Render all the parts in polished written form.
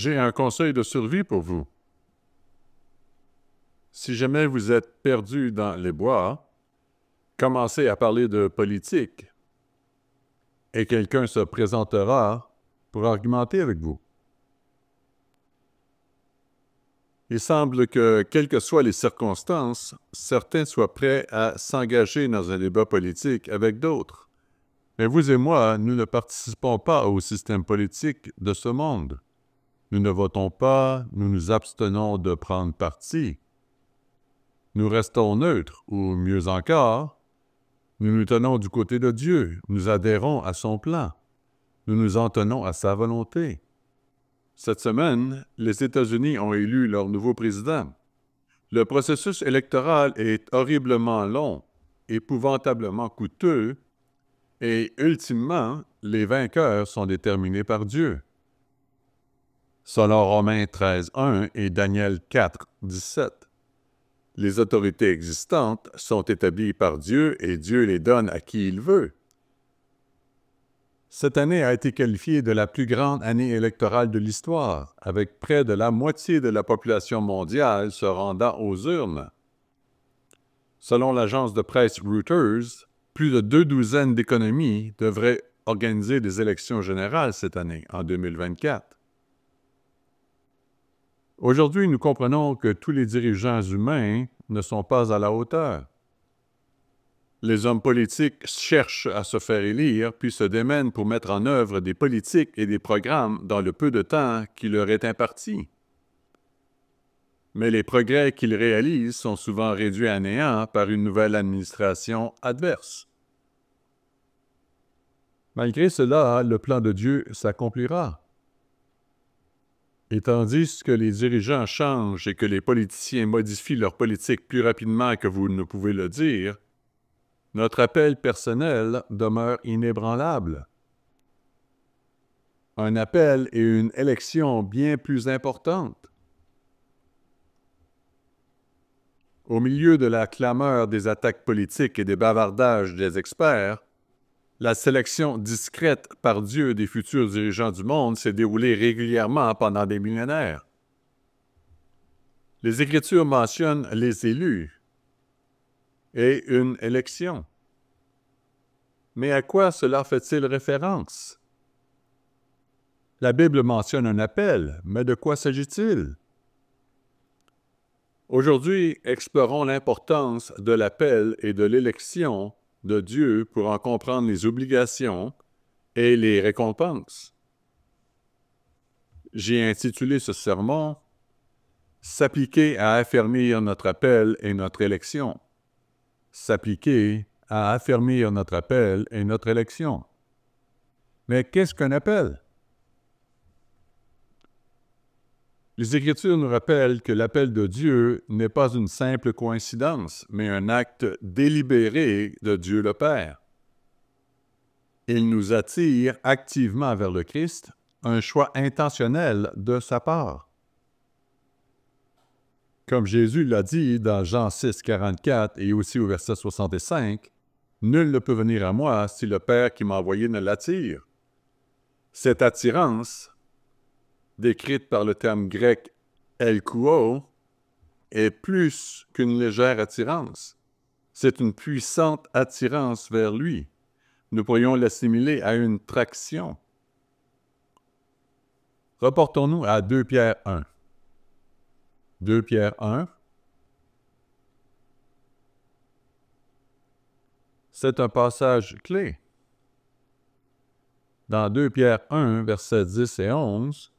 J'ai un conseil de survie pour vous. Si jamais vous êtes perdu dans les bois, commencez à parler de politique et quelqu'un se présentera pour argumenter avec vous. Il semble que, quelles que soient les circonstances, certains soient prêts à s'engager dans un débat politique avec d'autres. Mais vous et moi, nous ne participons pas au système politique de ce monde. Nous ne votons pas, nous nous abstenons de prendre parti. Nous restons neutres, ou mieux encore, nous nous tenons du côté de Dieu, nous adhérons à son plan, nous nous en tenons à sa volonté. Cette semaine, les États-Unis ont élu leur nouveau président. Le processus électoral est horriblement long, épouvantablement coûteux, et ultimement, les vainqueurs sont déterminés par Dieu. Selon Romains 13:1 et Daniel 4:17. Les autorités existantes sont établies par Dieu et Dieu les donne à qui il veut. Cette année a été qualifiée de la plus grande année électorale de l'histoire, avec près de la moitié de la population mondiale se rendant aux urnes. Selon l'agence de presse Reuters, plus de 2 douzaines d'économies devraient organiser des élections générales cette année, en 2024. Aujourd'hui, nous comprenons que tous les dirigeants humains ne sont pas à la hauteur. Les hommes politiques cherchent à se faire élire, puis se démènent pour mettre en œuvre des politiques et des programmes dans le peu de temps qui leur est imparti. Mais les progrès qu'ils réalisent sont souvent réduits à néant par une nouvelle administration adverse. Malgré cela, le plan de Dieu s'accomplira. Et tandis que les dirigeants changent et que les politiciens modifient leur politique plus rapidement que vous ne pouvez le dire, notre appel personnel demeure inébranlable. Un appel et une élection bien plus importantes. Au milieu de la clameur des attaques politiques et des bavardages des experts, la sélection discrète par Dieu des futurs dirigeants du monde s'est déroulée régulièrement pendant des millénaires. Les Écritures mentionnent les élus et une élection. Mais à quoi cela fait-il référence? La Bible mentionne un appel, mais de quoi s'agit-il? Aujourd'hui, explorons l'importance de l'appel et de l'élection de Dieu pour en comprendre les obligations et les récompenses. J'ai intitulé ce sermon « S'appliquer à affermir notre appel et notre élection ». S'appliquer à affermir notre appel et notre élection. Mais qu'est-ce qu'un appel? Les Écritures nous rappellent que l'appel de Dieu n'est pas une simple coïncidence, mais un acte délibéré de Dieu le Père. Il nous attire activement vers le Christ, un choix intentionnel de sa part. Comme Jésus l'a dit dans Jean 6:44 et aussi au verset 65, « Nul ne peut venir à moi si le Père qui m'a envoyé ne l'attire. » Cette attirance, décrite par le terme grec « elkouo », est plus qu'une légère attirance. C'est une puissante attirance vers lui. Nous pourrions l'assimiler à une traction. Reportons-nous à 2 Pierre 1. 2 Pierre 1. C'est un passage clé. Dans 2 Pierre 1, versets 10 et 11,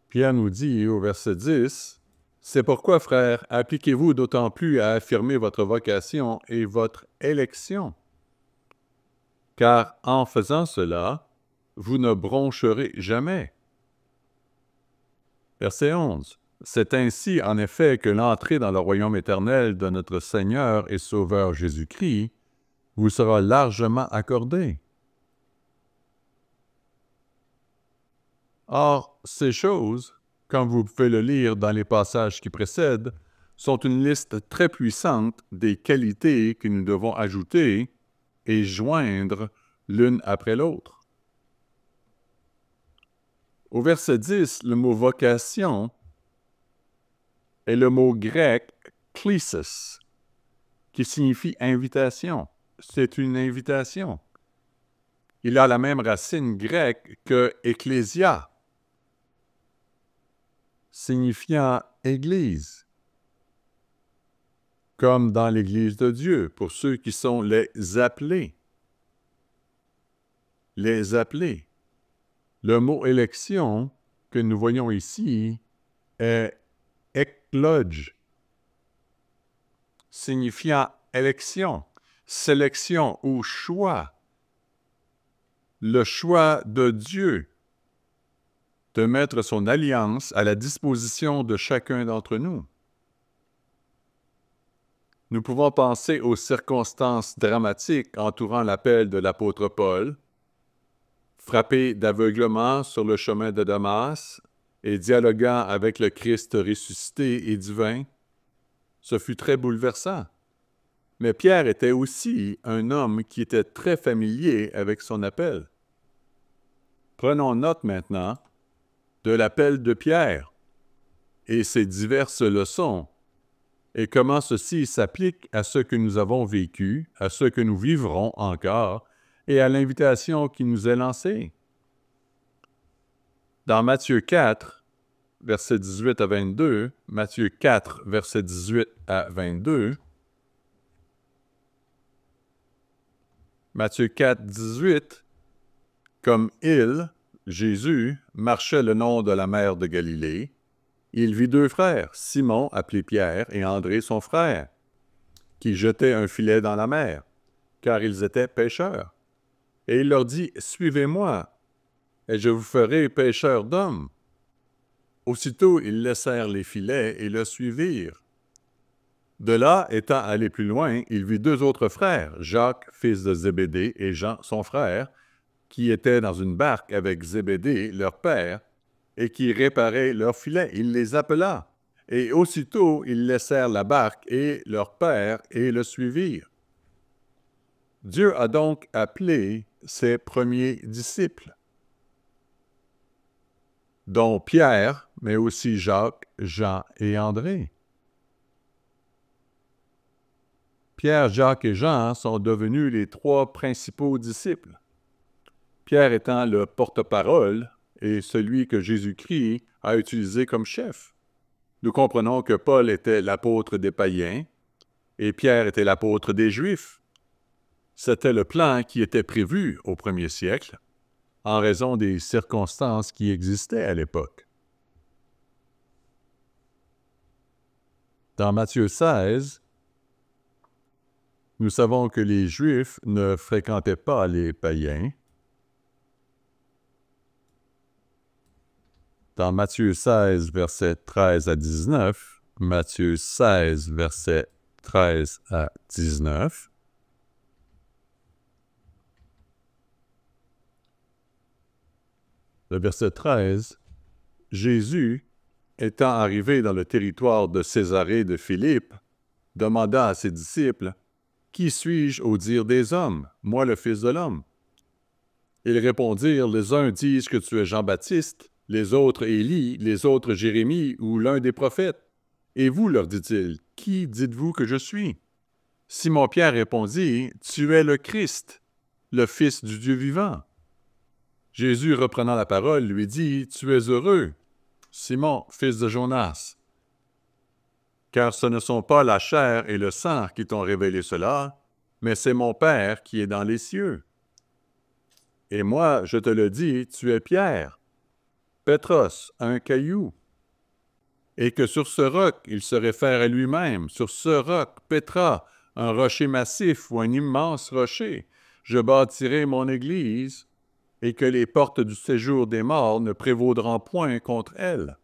Pierre nous dit au verset 10, « C'est pourquoi, frères, appliquez-vous d'autant plus à affirmer votre vocation et votre élection. Car en faisant cela, vous ne broncherez jamais. » Verset 11. « C'est ainsi, en effet, que l'entrée dans le royaume éternel de notre Seigneur et Sauveur Jésus-Christ vous sera largement accordée. » Or, ces choses, comme vous pouvez le lire dans les passages qui précèdent, sont une liste très puissante des qualités que nous devons ajouter et joindre l'une après l'autre. Au verset 10, le mot vocation est le mot grec klesis, qui signifie invitation. C'est une invitation. Il a la même racine grecque que ecclésia, signifiant Église, comme dans l'Église de Dieu, pour ceux qui sont les appelés. Les appelés. Le mot élection que nous voyons ici est ekloge, signifiant élection, sélection ou choix. Le choix de Dieu de mettre son alliance à la disposition de chacun d'entre nous. Nous pouvons penser aux circonstances dramatiques entourant l'appel de l'apôtre Paul, frappé d'aveuglement sur le chemin de Damas et dialoguant avec le Christ ressuscité et divin. Ce fut très bouleversant. Mais Pierre était aussi un homme qui était très familier avec son appel. Prenons note maintenant de l'appel de Pierre et ses diverses leçons et comment ceci s'applique à ce que nous avons vécu, à ce que nous vivrons encore et à l'invitation qui nous est lancée. Dans Matthieu 4, versets 18 à 22, Matthieu 4, versets 18 à 22, Matthieu 4, 18, comme il, Jésus, marchait le long de la mer de Galilée, il vit deux frères, Simon, appelé Pierre, et André, son frère, qui jetaient un filet dans la mer, car ils étaient pêcheurs. Et il leur dit, « Suivez-moi, et je vous ferai pêcheurs d'hommes. » Aussitôt, ils laissèrent les filets et le suivirent. De là, étant allé plus loin, il vit deux autres frères, Jacques, fils de Zébédée, et Jean, son frère, qui étaient dans une barque avec Zébédée, leur père, et qui réparaient leurs filets. Il les appela. Et aussitôt, ils laissèrent la barque et leur père et le suivirent. Dieu a donc appelé ses premiers disciples, dont Pierre, mais aussi Jacques, Jean et André. Pierre, Jacques et Jean sont devenus les trois principaux disciples. Pierre étant le porte-parole et celui que Jésus-Christ a utilisé comme chef. Nous comprenons que Paul était l'apôtre des païens et Pierre était l'apôtre des Juifs. C'était le plan qui était prévu au premier siècle en raison des circonstances qui existaient à l'époque. Dans Matthieu 16, nous savons que les Juifs ne fréquentaient pas les païens. Dans Matthieu 16, versets 13 à 19, Matthieu 16, versets 13 à 19, le verset 13, Jésus, étant arrivé dans le territoire de Césarée de Philippe, demanda à ses disciples, « Qui suis-je au dire des hommes, moi le Fils de l'homme? » Ils répondirent, « Les uns disent que tu es Jean-Baptiste, les autres Élie, les autres Jérémie ou l'un des prophètes. Et vous, leur dit-il, qui dites-vous que je suis? » Simon-Pierre répondit, « Tu es le Christ, le Fils du Dieu vivant. » Jésus, reprenant la parole, lui dit, « Tu es heureux, Simon, fils de Jonas, car ce ne sont pas la chair et le sang qui t'ont révélé cela, mais c'est mon Père qui est dans les cieux. Et moi, je te le dis, tu es Pierre, Pétros, un caillou, et que sur ce roc, il se réfère à lui-même, sur ce roc, Pétra, un rocher massif ou un immense rocher, je bâtirai mon Église, et que les portes du séjour des morts ne prévaudront point contre elle.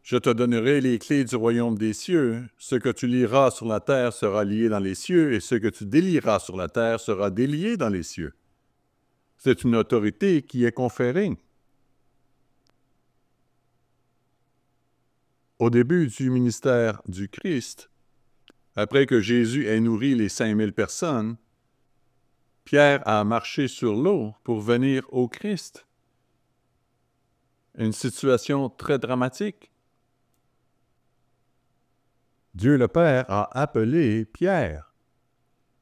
Je te donnerai les clés du royaume des cieux. Ce que tu lieras sur la terre sera lié dans les cieux, et ce que tu délieras sur la terre sera délié dans les cieux. » C'est une autorité qui est conférée. Au début du ministère du Christ, après que Jésus ait nourri les 5000 personnes, Pierre a marché sur l'eau pour venir au Christ. Une situation très dramatique. Dieu le Père a appelé Pierre.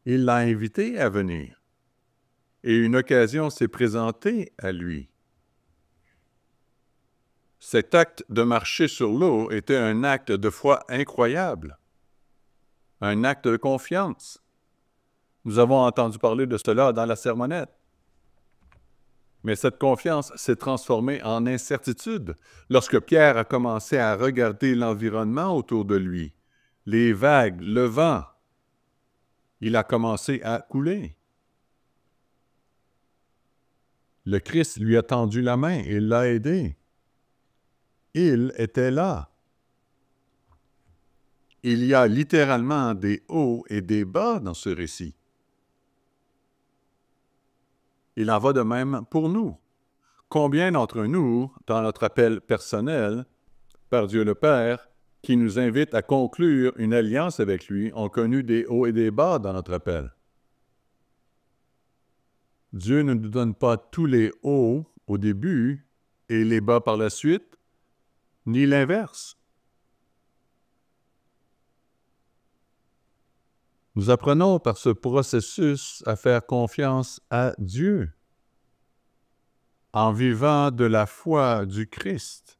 Il l'a invité à venir. Et une occasion s'est présentée à lui. Cet acte de marcher sur l'eau était un acte de foi incroyable, un acte de confiance. Nous avons entendu parler de cela dans la sermonnette. Mais cette confiance s'est transformée en incertitude lorsque Pierre a commencé à regarder l'environnement autour de lui, les vagues, le vent. Il a commencé à couler. Le Christ lui a tendu la main et l'a aidé. Il était là. Il y a littéralement des hauts et des bas dans ce récit. Il en va de même pour nous. Combien d'entre nous, dans notre appel personnel, par Dieu le Père, qui nous invite à conclure une alliance avec lui, ont connu des hauts et des bas dans notre appel? Dieu ne nous donne pas tous les hauts au début et les bas par la suite, ni l'inverse. Nous apprenons par ce processus à faire confiance à Dieu en vivant de la foi du Christ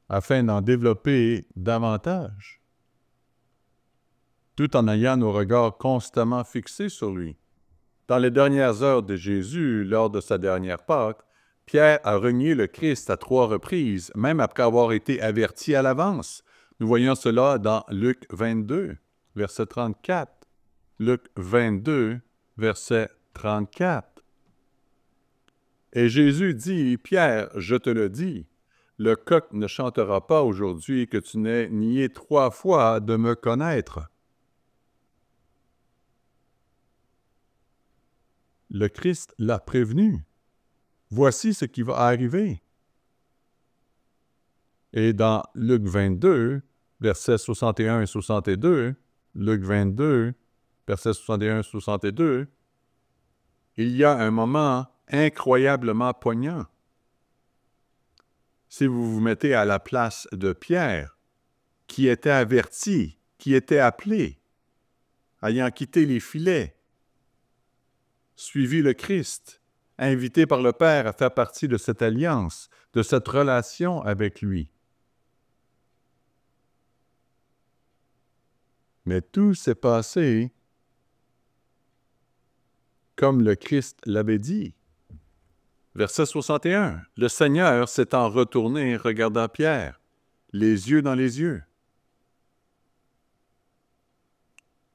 afin d'en développer davantage, tout en ayant nos regards constamment fixés sur lui. Dans les dernières heures de Jésus, lors de sa dernière Pâque, Pierre a renié le Christ à 3 reprises, même après avoir été averti à l'avance. Nous voyons cela dans Luc 22, verset 34. Luc 22, verset 34. Et Jésus dit, « Pierre, je te le dis, le coq ne chantera pas aujourd'hui que tu n'aies nié 3 fois de me connaître. » Le Christ l'a prévenu. Voici ce qui va arriver. Et dans Luc 22, versets 61 et 62, Luc 22, versets 61 et 62, il y a un moment incroyablement poignant. Si vous vous mettez à la place de Pierre, qui était averti, qui était appelé, ayant quitté les filets, suivi le Christ, invité par le Père à faire partie de cette alliance, de cette relation avec lui. Mais tout s'est passé comme le Christ l'avait dit. Verset 61. Le Seigneur s'étant retourné, regarda Pierre, les yeux dans les yeux.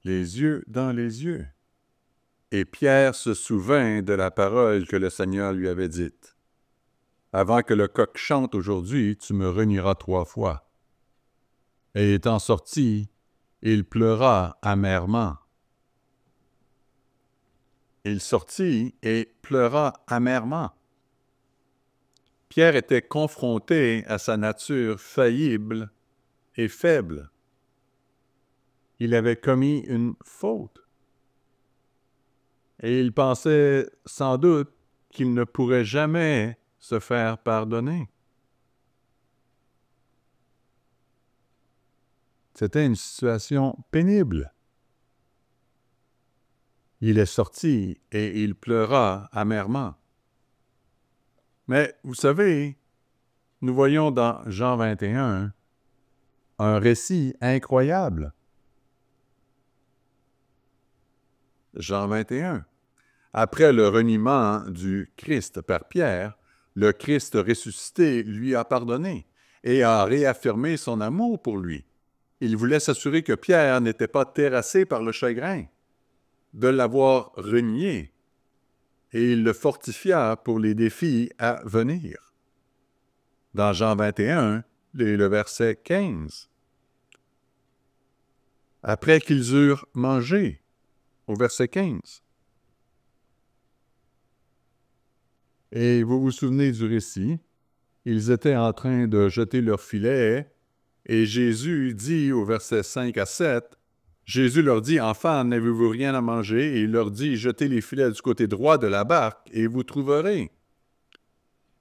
Les yeux dans les yeux. Et Pierre se souvint de la parole que le Seigneur lui avait dite. Avant que le coq chante aujourd'hui, tu me renieras 3 fois. Et étant sorti, il pleura amèrement. Il sortit et pleura amèrement. Pierre était confronté à sa nature faillible et faible. Il avait commis une faute. Et il pensait sans doute qu'il ne pourrait jamais se faire pardonner. C'était une situation pénible. Il est sorti et il pleura amèrement. Mais vous savez, nous voyons dans Jean 21 un récit incroyable. Jean 21. Après le reniement du Christ par Pierre, le Christ ressuscité lui a pardonné et a réaffirmé son amour pour lui. Il voulait s'assurer que Pierre n'était pas terrassé par le chagrin de l'avoir renié, et il le fortifia pour les défis à venir. Dans Jean 21, le verset 15. Après qu'ils eurent mangé, au verset 15. Et vous vous souvenez du récit, ils étaient en train de jeter leur filet, et Jésus dit au verset 5 à 7, Jésus leur dit, « Enfants, n'avez-vous rien à manger? » Et il leur dit, « Jetez les filets du côté droit de la barque, et vous trouverez. »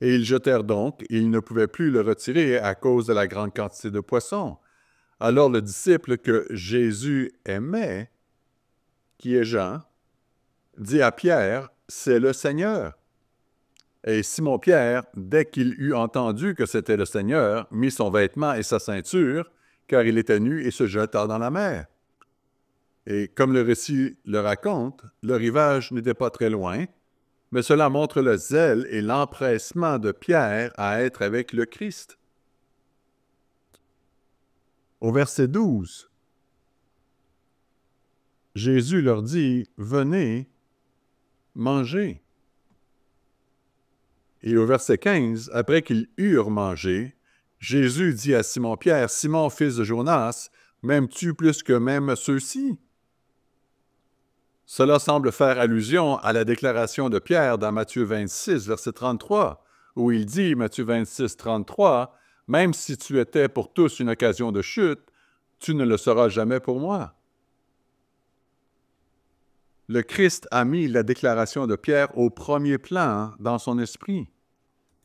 Et ils jetèrent donc, et ils ne pouvaient plus le retirer à cause de la grande quantité de poissons. Alors le disciple que Jésus aimait, qui est Jean, dit à Pierre, « C'est le Seigneur. » Et Simon-Pierre, dès qu'il eut entendu que c'était le Seigneur, mit son vêtement et sa ceinture, car il était nu, et se jeta dans la mer. Et comme le récit le raconte, le rivage n'était pas très loin, mais cela montre le zèle et l'empressement de Pierre à être avec le Christ. Au verset 12, Jésus leur dit, « Venez, mangez. » Et au verset 15, après qu'ils eurent mangé, Jésus dit à Simon-Pierre, « Simon, fils de Jonas, m'aimes-tu plus que même ceux-ci? » Cela semble faire allusion à la déclaration de Pierre dans Matthieu 26, verset 33, où il dit, Matthieu 26, 33, « Même si tu étais pour tous une occasion de chute, tu ne le seras jamais pour moi. » Le Christ a mis la déclaration de Pierre au premier plan dans son esprit.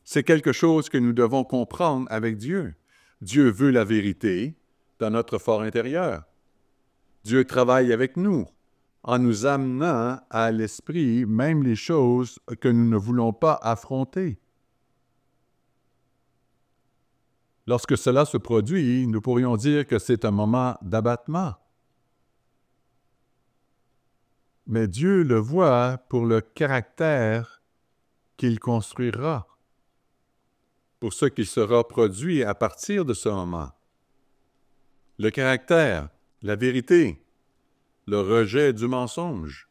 C'est quelque chose que nous devons comprendre avec Dieu. Dieu veut la vérité dans notre fort intérieur. Dieu travaille avec nous en nous amenant à l'esprit même les choses que nous ne voulons pas affronter. Lorsque cela se produit, nous pourrions dire que c'est un moment d'abattement. Mais Dieu le voit pour le caractère qu'il construira, pour ce qui sera produit à partir de ce moment. Le caractère, la vérité, le rejet du mensonge.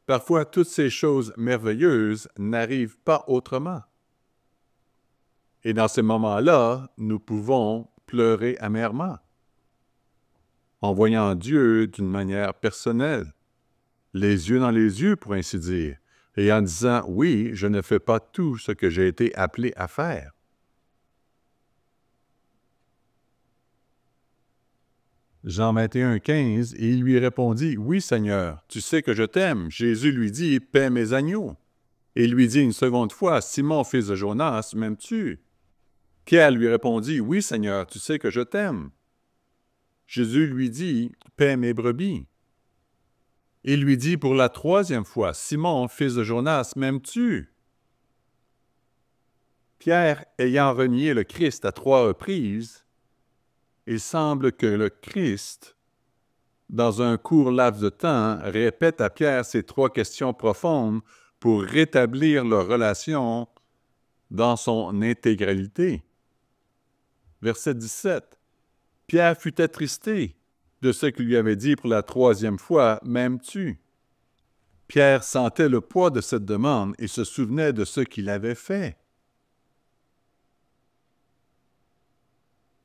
Parfois, toutes ces choses merveilleuses n'arrivent pas autrement. Et dans ces moments-là, nous pouvons pleurer amèrement, en voyant Dieu d'une manière personnelle, les yeux dans les yeux, pour ainsi dire, et en disant, oui, je ne fais pas tout ce que j'ai été appelé à faire. Jean 21, 15, et il lui répondit, « Oui, Seigneur, tu sais que je t'aime. » Jésus lui dit, « Paie mes agneaux. » Et il lui dit une seconde fois, « Simon, fils de Jonas, m'aimes-tu? » Pierre lui répondit, « Oui, Seigneur, tu sais que je t'aime. » Jésus lui dit, « Paie mes brebis. » Il lui dit pour la troisième fois, « Simon, fils de Jonas, m'aimes-tu? » Pierre, ayant renié le Christ à 3 reprises, il semble que le Christ, dans un court laps de temps, répète à Pierre ces 3 questions profondes pour rétablir leur relation dans son intégralité. Verset 17. Pierre fut attristé de ce qu'il lui avait dit pour la 3e fois, « M'aimes-tu? » Pierre sentait le poids de cette demande et se souvenait de ce qu'il avait fait.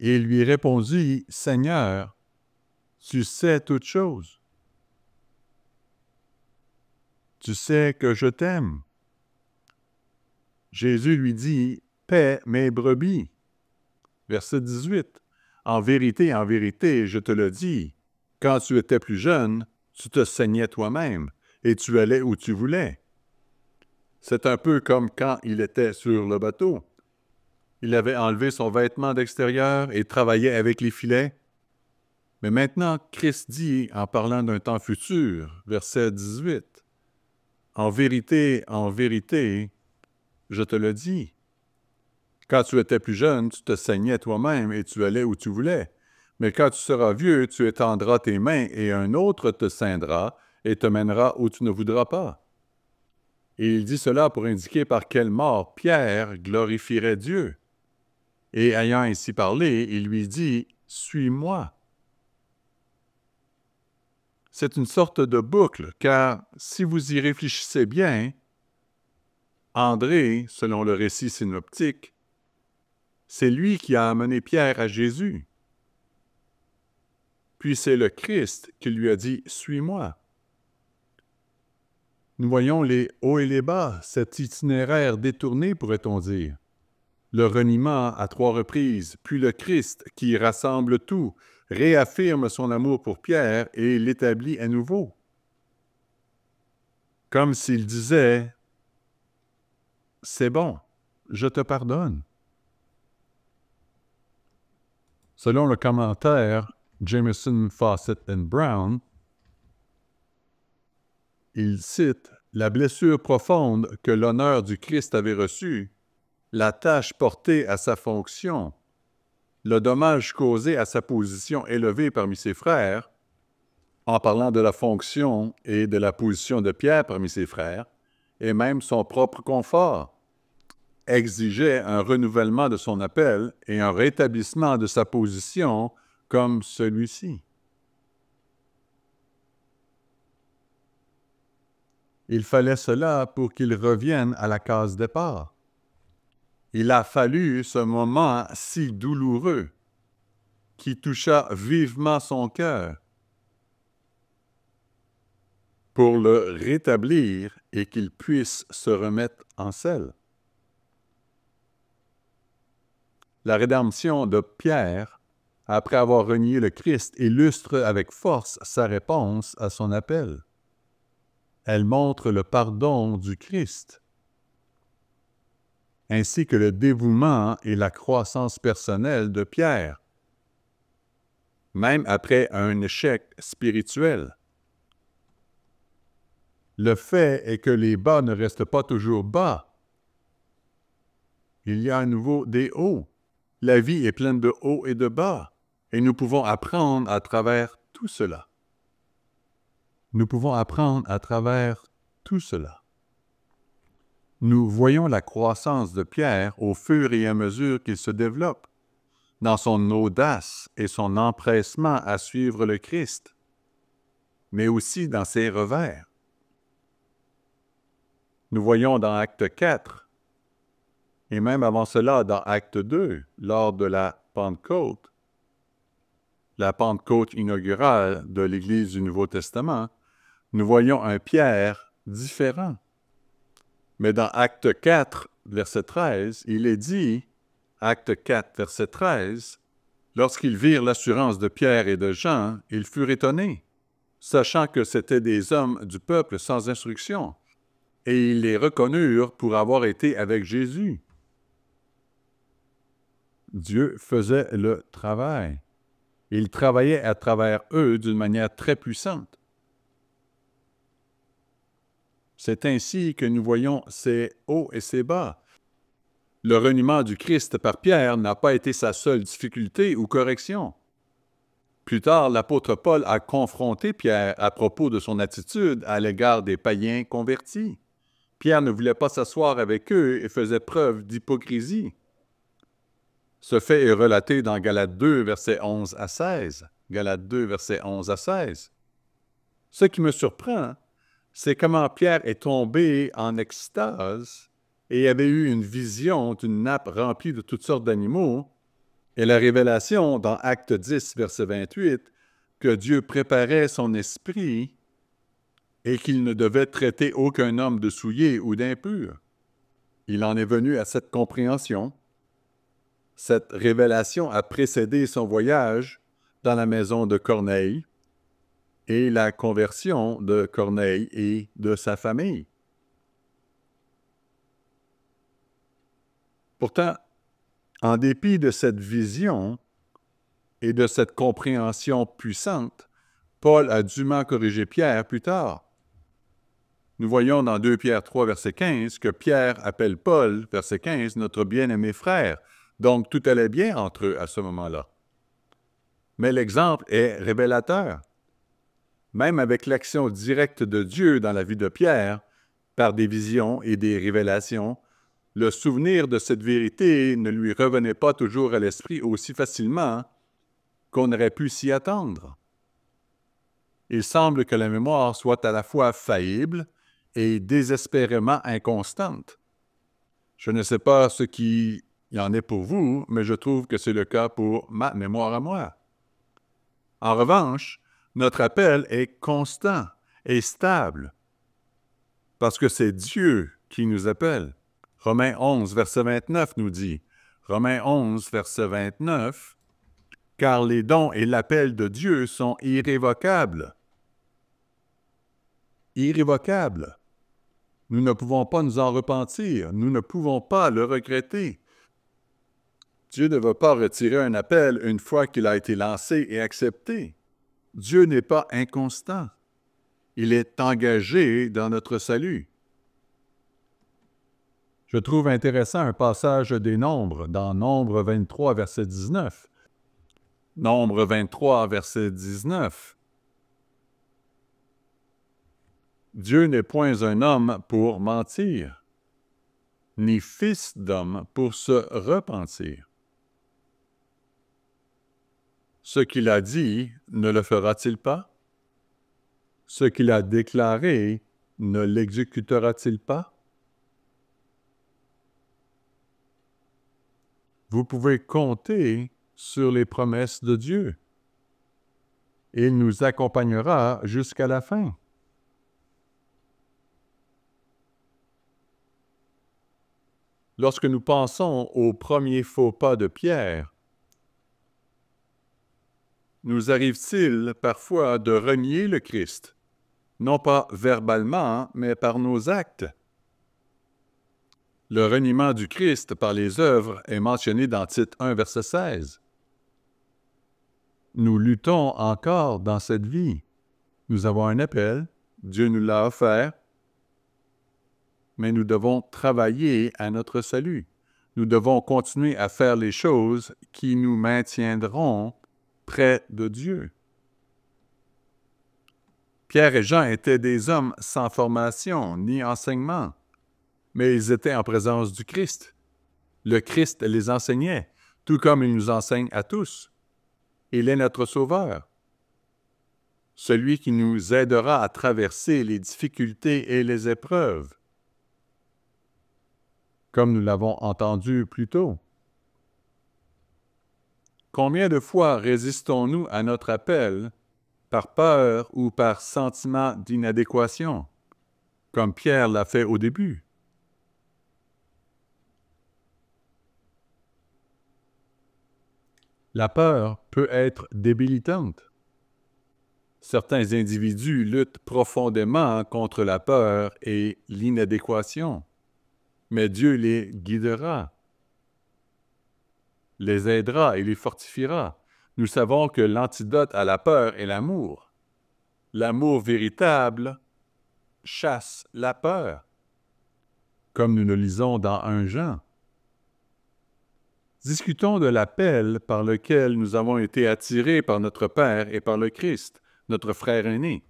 Et il lui répondit, « Seigneur, tu sais toutes choses. Tu sais que je t'aime. » Jésus lui dit, « Paie mes brebis. » Verset 18. « En vérité, je te le dis, quand tu étais plus jeune, tu te saignais toi-même, et tu allais où tu voulais. » C'est un peu comme quand il était sur le bateau. Il avait enlevé son vêtement d'extérieur et travaillait avec les filets. Mais maintenant, Christ dit, en parlant d'un temps futur, verset 18, « En vérité, je te le dis. Quand tu étais plus jeune, tu te saignais toi-même et tu allais où tu voulais. Mais quand tu seras vieux, tu étendras tes mains et un autre te ceindra et te mènera où tu ne voudras pas. » Et il dit cela pour indiquer par quelle mort Pierre glorifierait Dieu. Et ayant ainsi parlé, il lui dit, « Suis-moi. » C'est une sorte de boucle, car si vous y réfléchissez bien, André, selon le récit synoptique, c'est lui qui a amené Pierre à Jésus. Puis c'est le Christ qui lui a dit « Suis-moi ». Nous voyons les hauts et les bas, cet itinéraire détourné, pourrait-on dire. Le reniement à 3 reprises, puis le Christ qui rassemble tout, réaffirme son amour pour Pierre et l'établit à nouveau. Comme s'il disait « C'est bon, je te pardonne. Selon le commentaire Jameson, Fawcett et Brown, il cite la blessure profonde que l'honneur du Christ avait reçue, la tâche portée à sa fonction, le dommage causé à sa position élevée parmi ses frères, en parlant de la fonction et de la position de Pierre parmi ses frères, et même son propre confort, exigeait un renouvellement de son appel et un rétablissement de sa position comme celui-ci. Il fallait cela pour qu'il revienne à la case départ. Il a fallu ce moment si douloureux qui toucha vivement son cœur pour le rétablir et qu'il puisse se remettre en selle. La rédemption de Pierre, après avoir renié le Christ, illustre avec force sa réponse à son appel. Elle montre le pardon du Christ, ainsi que le dévouement et la croissance personnelle de Pierre, même après un échec spirituel. Le fait est que les bas ne restent pas toujours bas. Il y a à nouveau des hauts. La vie est pleine de hauts et de bas, et nous pouvons apprendre à travers tout cela. Nous pouvons apprendre à travers tout cela. Nous voyons la croissance de Pierre au fur et à mesure qu'il se développe, dans son audace et son empressement à suivre le Christ, mais aussi dans ses revers. Nous voyons dans Acte 4, et même avant cela dans Acte 2, lors de la Pentecôte inaugurale de l'Église du Nouveau Testament, nous voyons un Pierre différent. Mais dans Acte 4, verset 13, il est dit, Acte 4, verset 13, « Lorsqu'ils virent l'assurance de Pierre et de Jean, ils furent étonnés, sachant que c'étaient des hommes du peuple sans instruction, et ils les reconnurent pour avoir été avec Jésus. » Dieu faisait le travail. Il travaillait à travers eux d'une manière très puissante. C'est ainsi que nous voyons ses hauts et ses bas. Le reniement du Christ par Pierre n'a pas été sa seule difficulté ou correction. Plus tard, l'apôtre Paul a confronté Pierre à propos de son attitude à l'égard des païens convertis. Pierre ne voulait pas s'asseoir avec eux et faisait preuve d'hypocrisie. Ce fait est relaté dans Galates 2, versets 11 à 16. Galates 2, versets 11 à 16. Ce qui me surprend, c'est comment Pierre est tombé en extase et avait eu une vision d'une nappe remplie de toutes sortes d'animaux, et la révélation dans Acte 10, verset 28, que Dieu préparait son esprit et qu'il ne devait traiter aucun homme de souillé ou d'impur. Il en est venu à cette compréhension. Cette révélation a précédé son voyage dans la maison de Corneille et la conversion de Corneille et de sa famille. Pourtant, en dépit de cette vision et de cette compréhension puissante, Paul a dûment corrigé Pierre plus tard. Nous voyons dans 2 Pierre 3, verset 15, que Pierre appelle Paul, verset 15, « notre bien-aimé frère ». Donc, tout allait bien entre eux à ce moment-là. Mais l'exemple est révélateur. Même avec l'action directe de Dieu dans la vie de Pierre, par des visions et des révélations, le souvenir de cette vérité ne lui revenait pas toujours à l'esprit aussi facilement qu'on aurait pu s'y attendre. Il semble que la mémoire soit à la fois faillible et désespérément inconstante. Je ne sais pas ce qui y en est pour vous, mais je trouve que c'est le cas pour ma mémoire à moi. En revanche, notre appel est constant et stable, parce que c'est Dieu qui nous appelle. Romains 11, verset 29 nous dit, Romains 11, verset 29, « Car les dons et l'appel de Dieu sont irrévocables. » Irrévocables. Nous ne pouvons pas nous en repentir. Nous ne pouvons pas le regretter. Dieu ne va pas retirer un appel une fois qu'il a été lancé et accepté. Dieu n'est pas inconstant. Il est engagé dans notre salut. Je trouve intéressant un passage des Nombres, dans Nombre 23, verset 19. Nombre 23, verset 19. Dieu n'est point un homme pour mentir, ni fils d'homme pour se repentir. Ce qu'il a dit, ne le fera-t-il pas? Ce qu'il a déclaré, ne l'exécutera-t-il pas? Vous pouvez compter sur les promesses de Dieu. Il nous accompagnera jusqu'à la fin. Lorsque nous pensons au premier faux pas de Pierre, nous arrive-t-il parfois de renier le Christ, non pas verbalement, mais par nos actes? Le reniement du Christ par les œuvres est mentionné dans Tite 1, verset 16. Nous luttons encore dans cette vie. Nous avons un appel, Dieu nous l'a offert, mais nous devons travailler à notre salut. Nous devons continuer à faire les choses qui nous maintiendront près de Dieu. Pierre et Jean étaient des hommes sans formation ni enseignement, mais ils étaient en présence du Christ. Le Christ les enseignait, tout comme il nous enseigne à tous. Il est notre Sauveur, celui qui nous aidera à traverser les difficultés et les épreuves, comme nous l'avons entendu plus tôt. Combien de fois résistons-nous à notre appel par peur ou par sentiment d'inadéquation, comme Pierre l'a fait au début? La peur peut être débilitante. Certains individus luttent profondément contre la peur et l'inadéquation, mais Dieu les guidera, les aidera et les fortifiera. Nous savons que l'antidote à la peur est l'amour. L'amour véritable chasse la peur, comme nous le lisons dans 1 Jean. Discutons de l'appel par lequel nous avons été attirés par notre Père et par le Christ, notre frère aîné.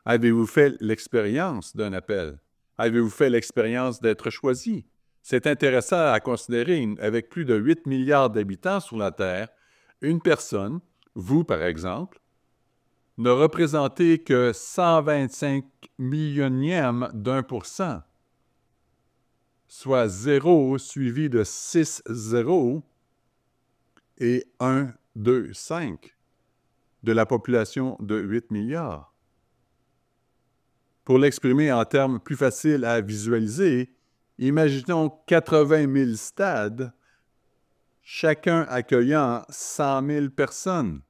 Avez-vous fait l'expérience d'un appel? Avez-vous fait l'expérience d'être choisi? C'est intéressant à considérer, avec plus de 8 milliards d'habitants sur la Terre, une personne, vous par exemple, ne représentez que 125 millionièmes d'1%, soit 0 suivi de 6 zéros et 1, 2, 5 de la population de 8 milliards. Pour l'exprimer en termes plus faciles à visualiser, imaginons 80 000 stades, chacun accueillant 100 000 personnes.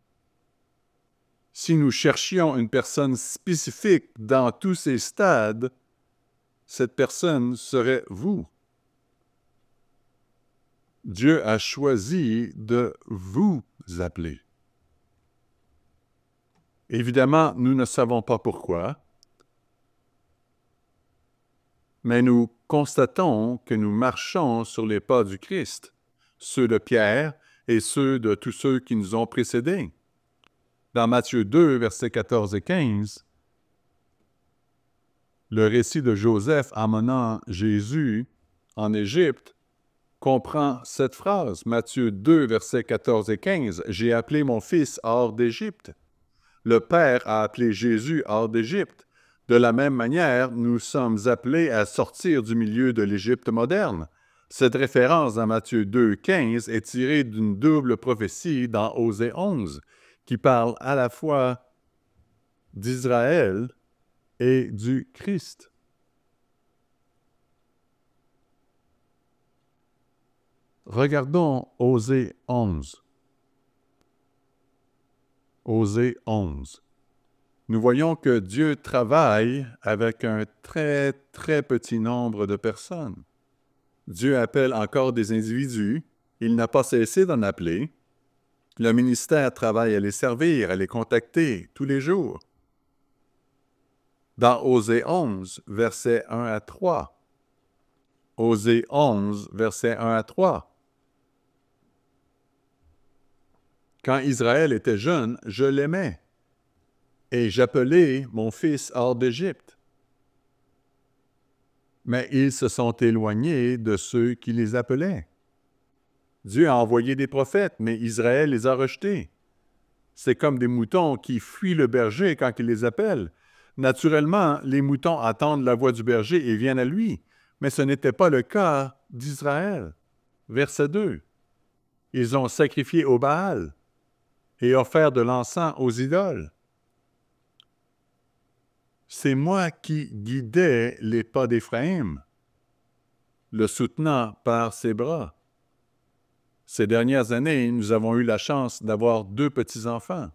Si nous cherchions une personne spécifique dans tous ces stades, cette personne serait vous. Dieu a choisi de vous appeler. Évidemment, nous ne savons pas pourquoi, mais nous constatons que nous marchons sur les pas du Christ, ceux de Pierre et ceux de tous ceux qui nous ont précédés. Dans Matthieu 2, versets 14 et 15, le récit de Joseph emmenant Jésus en Égypte comprend cette phrase. Matthieu 2, versets 14 et 15, « J'ai appelé mon fils hors d'Égypte. » Le Père a appelé Jésus hors d'Égypte. De la même manière, nous sommes appelés à sortir du milieu de l'Égypte moderne. Cette référence dans Matthieu 2, 15 est tirée d'une double prophétie dans Osée 11, qui parle à la fois d'Israël et du Christ. Regardons Osée 11. Osée 11. nous voyons que Dieu travaille avec un très, très petit nombre de personnes. Dieu appelle encore des individus, il n'a pas cessé d'en appeler. Le ministère travaille à les servir, à les contacter tous les jours. Dans Osée 11, versets 1 à 3. Osée 11, versets 1 à 3. Quand Israël était jeune, je l'aimais, et j'appelais mon fils hors d'Égypte. Mais ils se sont éloignés de ceux qui les appelaient. Dieu a envoyé des prophètes, mais Israël les a rejetés. C'est comme des moutons qui fuient le berger quand il les appelle. Naturellement, les moutons attendent la voix du berger et viennent à lui, mais ce n'était pas le cas d'Israël. Verset 2. Ils ont sacrifié au Baal et offert de l'encens aux idoles. C'est moi qui guidais les pas d'Éphraïm, le soutenant par ses bras. Ces dernières années, nous avons eu la chance d'avoir 2 petits-enfants.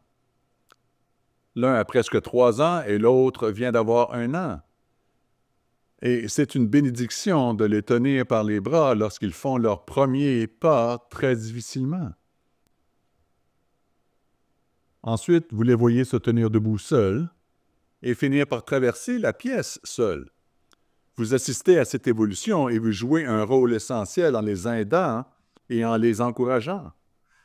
L'un a presque 3 ans et l'autre vient d'avoir 1 an. Et c'est une bénédiction de les tenir par les bras lorsqu'ils font leurs premiers pas très difficilement. Ensuite, vous les voyez se tenir debout seuls et finir par traverser la pièce seuls. Vous assistez à cette évolution et vous jouez un rôle essentiel en les aidant et en les encourageant.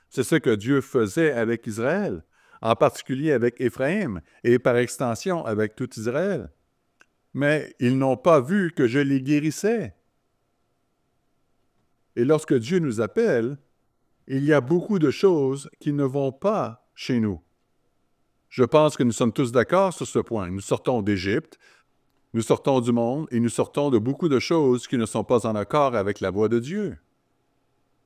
C'est ce que Dieu faisait avec Israël, en particulier avec Éphraïm et par extension avec tout Israël. Mais ils n'ont pas vu que je les guérissais. Et lorsque Dieu nous appelle, il y a beaucoup de choses qui ne vont pas chez nous. Je pense que nous sommes tous d'accord sur ce point. Nous sortons d'Égypte, nous sortons du monde et nous sortons de beaucoup de choses qui ne sont pas en accord avec la voix de Dieu.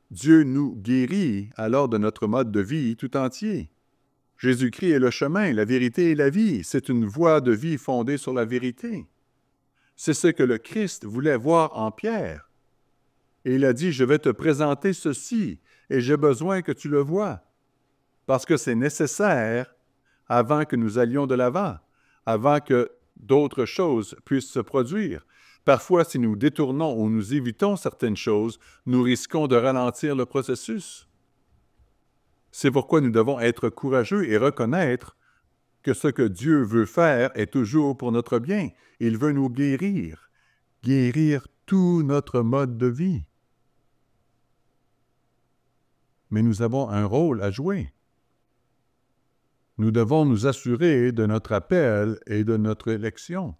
Dieu nous guérit alors de notre mode de vie tout entier. Jésus-Christ est le chemin, la vérité et la vie. C'est une voie de vie fondée sur la vérité. C'est ce que le Christ voulait voir en Pierre. Et il a dit, je vais te présenter ceci et j'ai besoin que tu le vois. Parce que c'est nécessaire avant que nous allions de l'avant, avant que d'autres choses puissent se produire. Parfois, si nous détournons ou nous évitons certaines choses, nous risquons de ralentir le processus. C'est pourquoi nous devons être courageux et reconnaître que ce que Dieu veut faire est toujours pour notre bien. Il veut nous guérir, guérir tout notre mode de vie. Mais nous avons un rôle à jouer. Nous devons nous assurer de notre appel et de notre élection.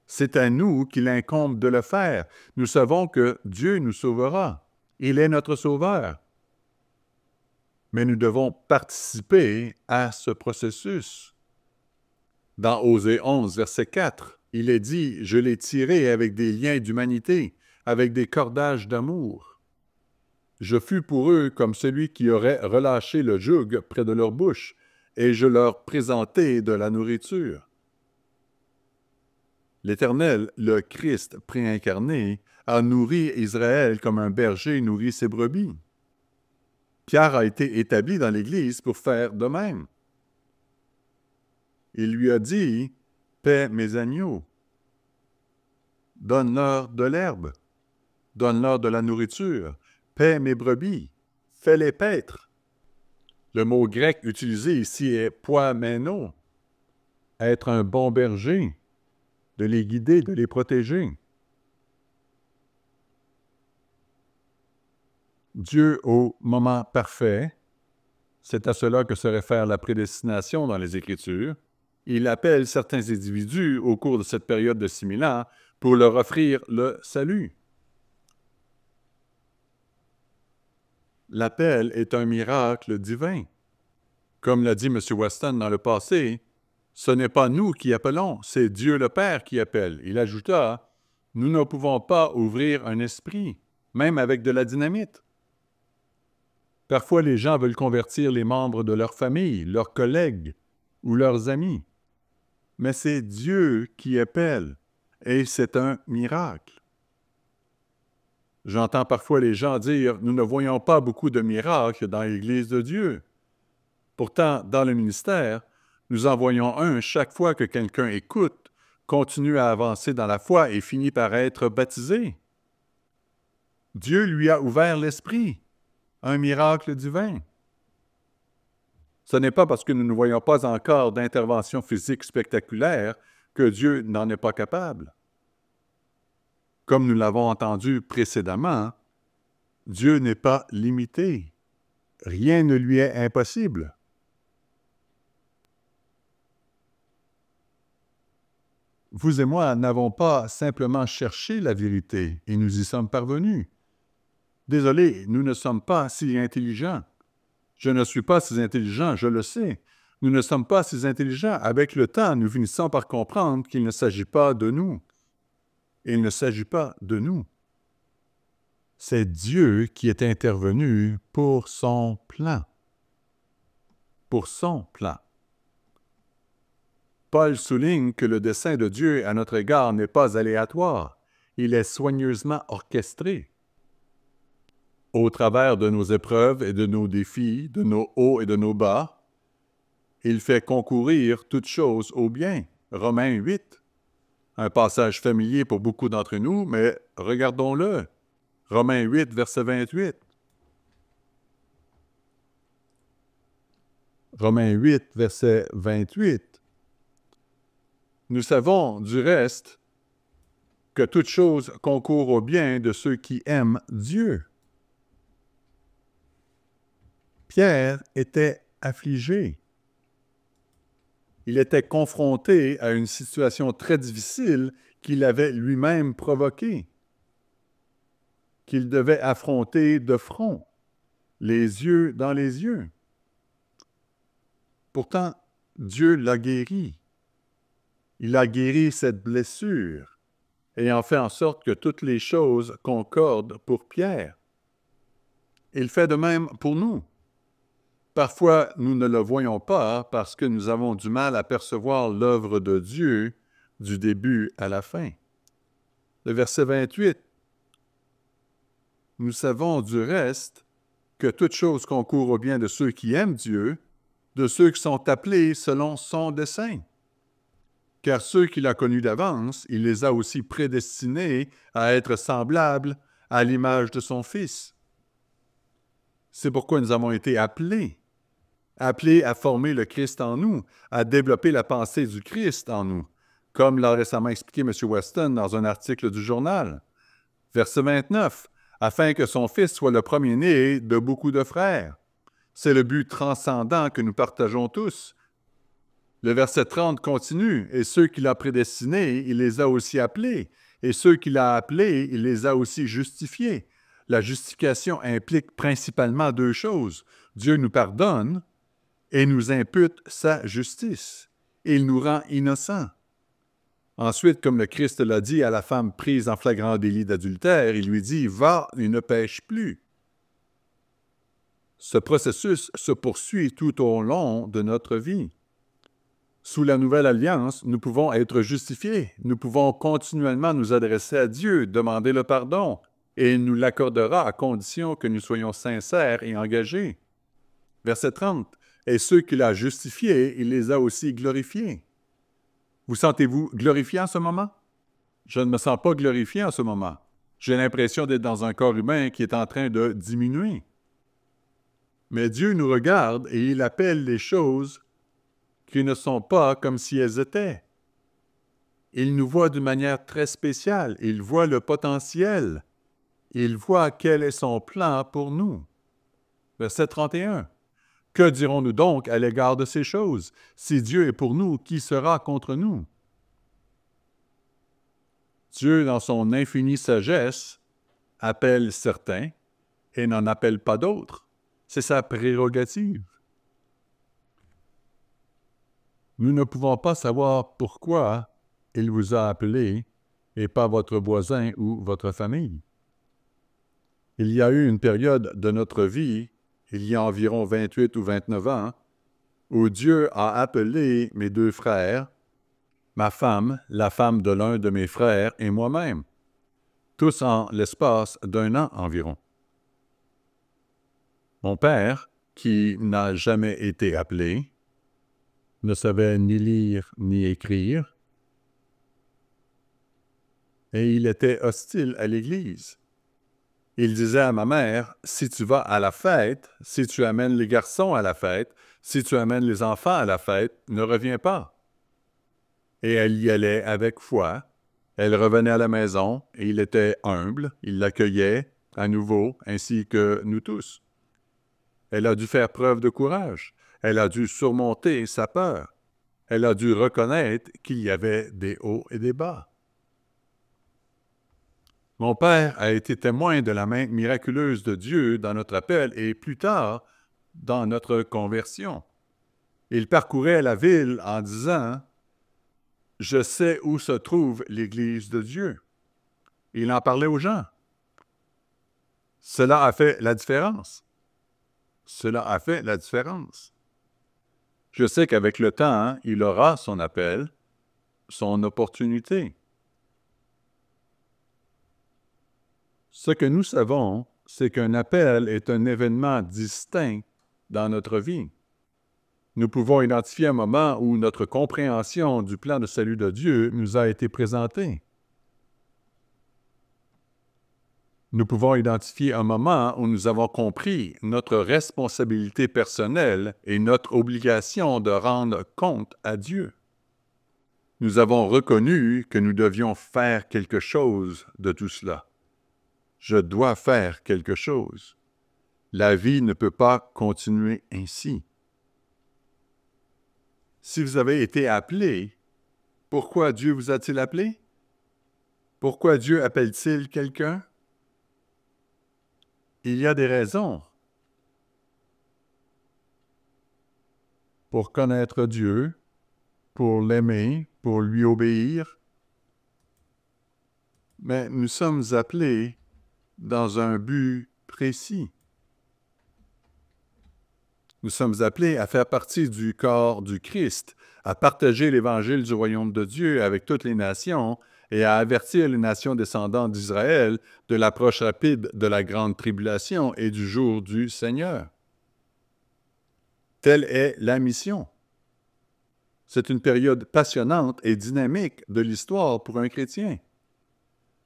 C'est à nous qu'il incombe de le faire. Nous savons que Dieu nous sauvera. Il est notre sauveur. Mais nous devons participer à ce processus. Dans Osée 11, verset 4, il est dit « Je l'ai tiré avec des liens d'humanité, avec des cordages d'amour. Je fus pour eux comme celui qui aurait relâché le joug près de leur bouche, et je leur présentai de la nourriture. » L'Éternel, le Christ préincarné, a nourri Israël comme un berger nourrit ses brebis. Pierre a été établi dans l'Église pour faire de même. Il lui a dit, « Paie mes agneaux, donne-leur de l'herbe, donne-leur de la nourriture, paie mes brebis, fais-les paître. » Le mot grec utilisé ici est « poiméno », être un bon berger, de les guider, de les protéger. Dieu au moment parfait, c'est à cela que se réfère la prédestination dans les Écritures. Il appelle certains individus au cours de cette période de 6000 ans pour leur offrir le salut. L'appel est un miracle divin. Comme l'a dit M. Weston dans le passé, ce n'est pas nous qui appelons, c'est Dieu le Père qui appelle. Il ajouta, « Nous ne pouvons pas ouvrir un esprit, même avec de la dynamite. » Parfois, les gens veulent convertir les membres de leur famille, leurs collègues ou leurs amis. Mais c'est Dieu qui appelle, et c'est un miracle. J'entends parfois les gens dire « Nous ne voyons pas beaucoup de miracles dans l'Église de Dieu. » Pourtant, dans le ministère, Nous en voyons un chaque fois que quelqu'un écoute, continue à avancer dans la foi et finit par être baptisé. Dieu lui a ouvert l'esprit, un miracle divin. Ce n'est pas parce que nous ne voyons pas encore d'intervention physique spectaculaire que Dieu n'en est pas capable. Comme nous l'avons entendu précédemment, Dieu n'est pas limité. Rien ne lui est impossible. Vous et moi n'avons pas simplement cherché la vérité et nous y sommes parvenus. Désolé, nous ne sommes pas si intelligents. Je ne suis pas si intelligent, je le sais. Nous ne sommes pas si intelligents. Avec le temps, nous finissons par comprendre qu'il ne s'agit pas de nous. Il ne s'agit pas de nous. C'est Dieu qui est intervenu pour son plan. Pour son plan. Paul souligne que le dessein de Dieu à notre égard n'est pas aléatoire. Il est soigneusement orchestré. Au travers de nos épreuves et de nos défis, de nos hauts et de nos bas, il fait concourir toutes choses au bien. Romains 8. Un passage familier pour beaucoup d'entre nous, mais regardons-le. Romains 8, verset 28. Romains 8, verset 28. Nous savons, du reste, que toute chose concourt au bien de ceux qui aiment Dieu. Pierre était affligé. Il était confronté à une situation très difficile qu'il avait lui-même provoquée, qu'il devait affronter de front, les yeux dans les yeux. Pourtant, Dieu l'a guéri. Il a guéri cette blessure, ayant fait en sorte que toutes les choses concordent pour Pierre. Il fait de même pour nous. Parfois, nous ne le voyons pas parce que nous avons du mal à percevoir l'œuvre de Dieu du début à la fin. Le verset 28. Nous savons du reste que toute chose concourt au bien de ceux qui aiment Dieu, de ceux qui sont appelés selon son dessein. Car ceux qu'il a connus d'avance, il les a aussi prédestinés à être semblables à l'image de son Fils. C'est pourquoi nous avons été appelés à former le Christ en nous, à développer la pensée du Christ en nous, comme l'a récemment expliqué M. Weston dans un article du journal. Verset 29, afin que son Fils soit le premier-né de beaucoup de frères. C'est le but transcendant que nous partageons tous. Le verset 30 continue, « Et ceux qu'il a prédestinés, il les a aussi appelés, et ceux qu'il a appelés, il les a aussi justifiés. » La justification implique principalement deux choses. Dieu nous pardonne et nous impute sa justice. Il nous rend innocents. Ensuite, comme le Christ l'a dit à la femme prise en flagrant délit d'adultère, il lui dit « Va et ne pêche plus ». Ce processus se poursuit tout au long de notre vie. Sous la nouvelle alliance, nous pouvons être justifiés. Nous pouvons continuellement nous adresser à Dieu, demander le pardon, et il nous l'accordera à condition que nous soyons sincères et engagés. Verset 30. « Et ceux qu'il a justifiés, il les a aussi glorifiés. » Vous sentez-vous glorifié en ce moment? Je ne me sens pas glorifié en ce moment. J'ai l'impression d'être dans un corps humain qui est en train de diminuer. Mais Dieu nous regarde et il appelle les choses qui ne sont pas comme si elles étaient. Il nous voit d'une manière très spéciale. Il voit le potentiel. Il voit quel est son plan pour nous. Verset 31. Que dirons-nous donc à l'égard de ces choses? Si Dieu est pour nous, qui sera contre nous? Dieu, dans son infinie sagesse, appelle certains et n'en appelle pas d'autres. C'est sa prérogative. Nous ne pouvons pas savoir pourquoi il vous a appelé et pas votre voisin ou votre famille. Il y a eu une période de notre vie, il y a environ 28 ou 29 ans, où Dieu a appelé mes deux frères, ma femme, la femme de l'un de mes frères et moi-même, tous en l'espace d'1 an environ. Mon père, qui n'a jamais été appelé, ne savait ni lire ni écrire, et il était hostile à l'Église. Il disait à ma mère, si tu vas à la fête, si tu amènes les garçons à la fête, si tu amènes les enfants à la fête, ne reviens pas. Et elle y allait avec foi. Elle revenait à la maison et il était humble, il l'accueillait à nouveau, ainsi que nous tous. Elle a dû faire preuve de courage. Elle a dû surmonter sa peur. Elle a dû reconnaître qu'il y avait des hauts et des bas. Mon père a été témoin de la main miraculeuse de Dieu dans notre appel et plus tard, dans notre conversion. Il parcourait la ville en disant « Je sais où se trouve l'Église de Dieu ». Il en parlait aux gens. Cela a fait la différence. Cela a fait la différence. Je sais qu'avec le temps, il aura son appel, son opportunité. Ce que nous savons, c'est qu'un appel est un événement distinct dans notre vie. Nous pouvons identifier un moment où notre compréhension du plan de salut de Dieu nous a été présentée. Nous pouvons identifier un moment où nous avons compris notre responsabilité personnelle et notre obligation de rendre compte à Dieu. Nous avons reconnu que nous devions faire quelque chose de tout cela. Je dois faire quelque chose. La vie ne peut pas continuer ainsi. Si vous avez été appelé, pourquoi Dieu vous a-t-il appelé? Pourquoi Dieu appelle-t-il quelqu'un? Il y a des raisons. Pour connaître Dieu, pour l'aimer, pour lui obéir. Mais nous sommes appelés dans un but précis. Nous sommes appelés à faire partie du corps du Christ, à partager l'Évangile du royaume de Dieu avec toutes les nations et à avertir les nations descendantes d'Israël de l'approche rapide de la grande tribulation et du jour du Seigneur. Telle est la mission. C'est une période passionnante et dynamique de l'histoire pour un chrétien.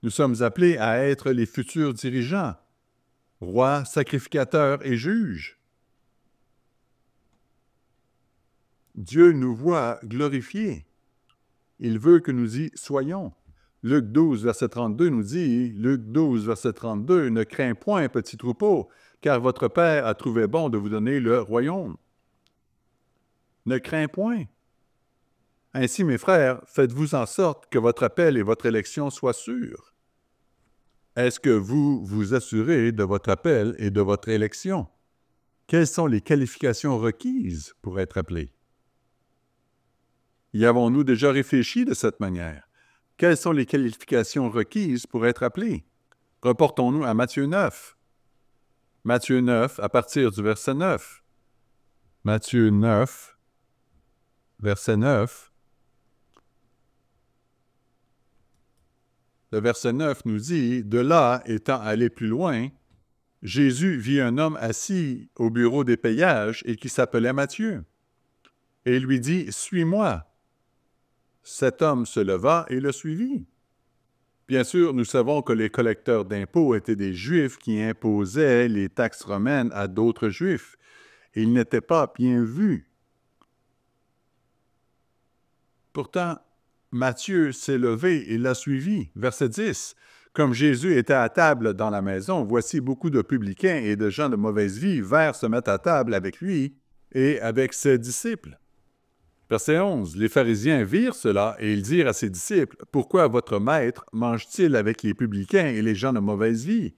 Nous sommes appelés à être les futurs dirigeants, rois, sacrificateurs et juges. Dieu nous voit glorifiés. Il veut que nous y soyons. Luc 12, verset 32 nous dit, Luc 12, verset 32, « Ne crains point, petit troupeau, car votre Père a trouvé bon de vous donner le royaume. » Ne crains point. Ainsi, mes frères, faites-vous en sorte que votre appel et votre élection soient sûrs. Est-ce que vous vous assurez de votre appel et de votre élection? Quelles sont les qualifications requises pour être appelé? Y avons-nous déjà réfléchi de cette manière? Quelles sont les qualifications requises pour être appelé? Reportons-nous à Matthieu 9. Matthieu 9, à partir du verset 9. Matthieu 9, verset 9. Le verset 9 nous dit, « De là, étant allé plus loin, Jésus vit un homme assis au bureau des payages et qui s'appelait Matthieu. Et il lui dit, « Suis-moi. » Cet homme se leva et le suivit. Bien sûr, nous savons que les collecteurs d'impôts étaient des Juifs qui imposaient les taxes romaines à d'autres Juifs. Ils n'étaient pas bien vus. Pourtant, Matthieu s'est levé et l'a suivi. Verset 10. « Comme Jésus était à table dans la maison, voici beaucoup de publicains et de gens de mauvaise vie vinrent se mettre à table avec lui et avec ses disciples. » Verset 11. « Les pharisiens virent cela et ils dirent à ses disciples, « Pourquoi votre maître mange-t-il avec les publicains et les gens de mauvaise vie? »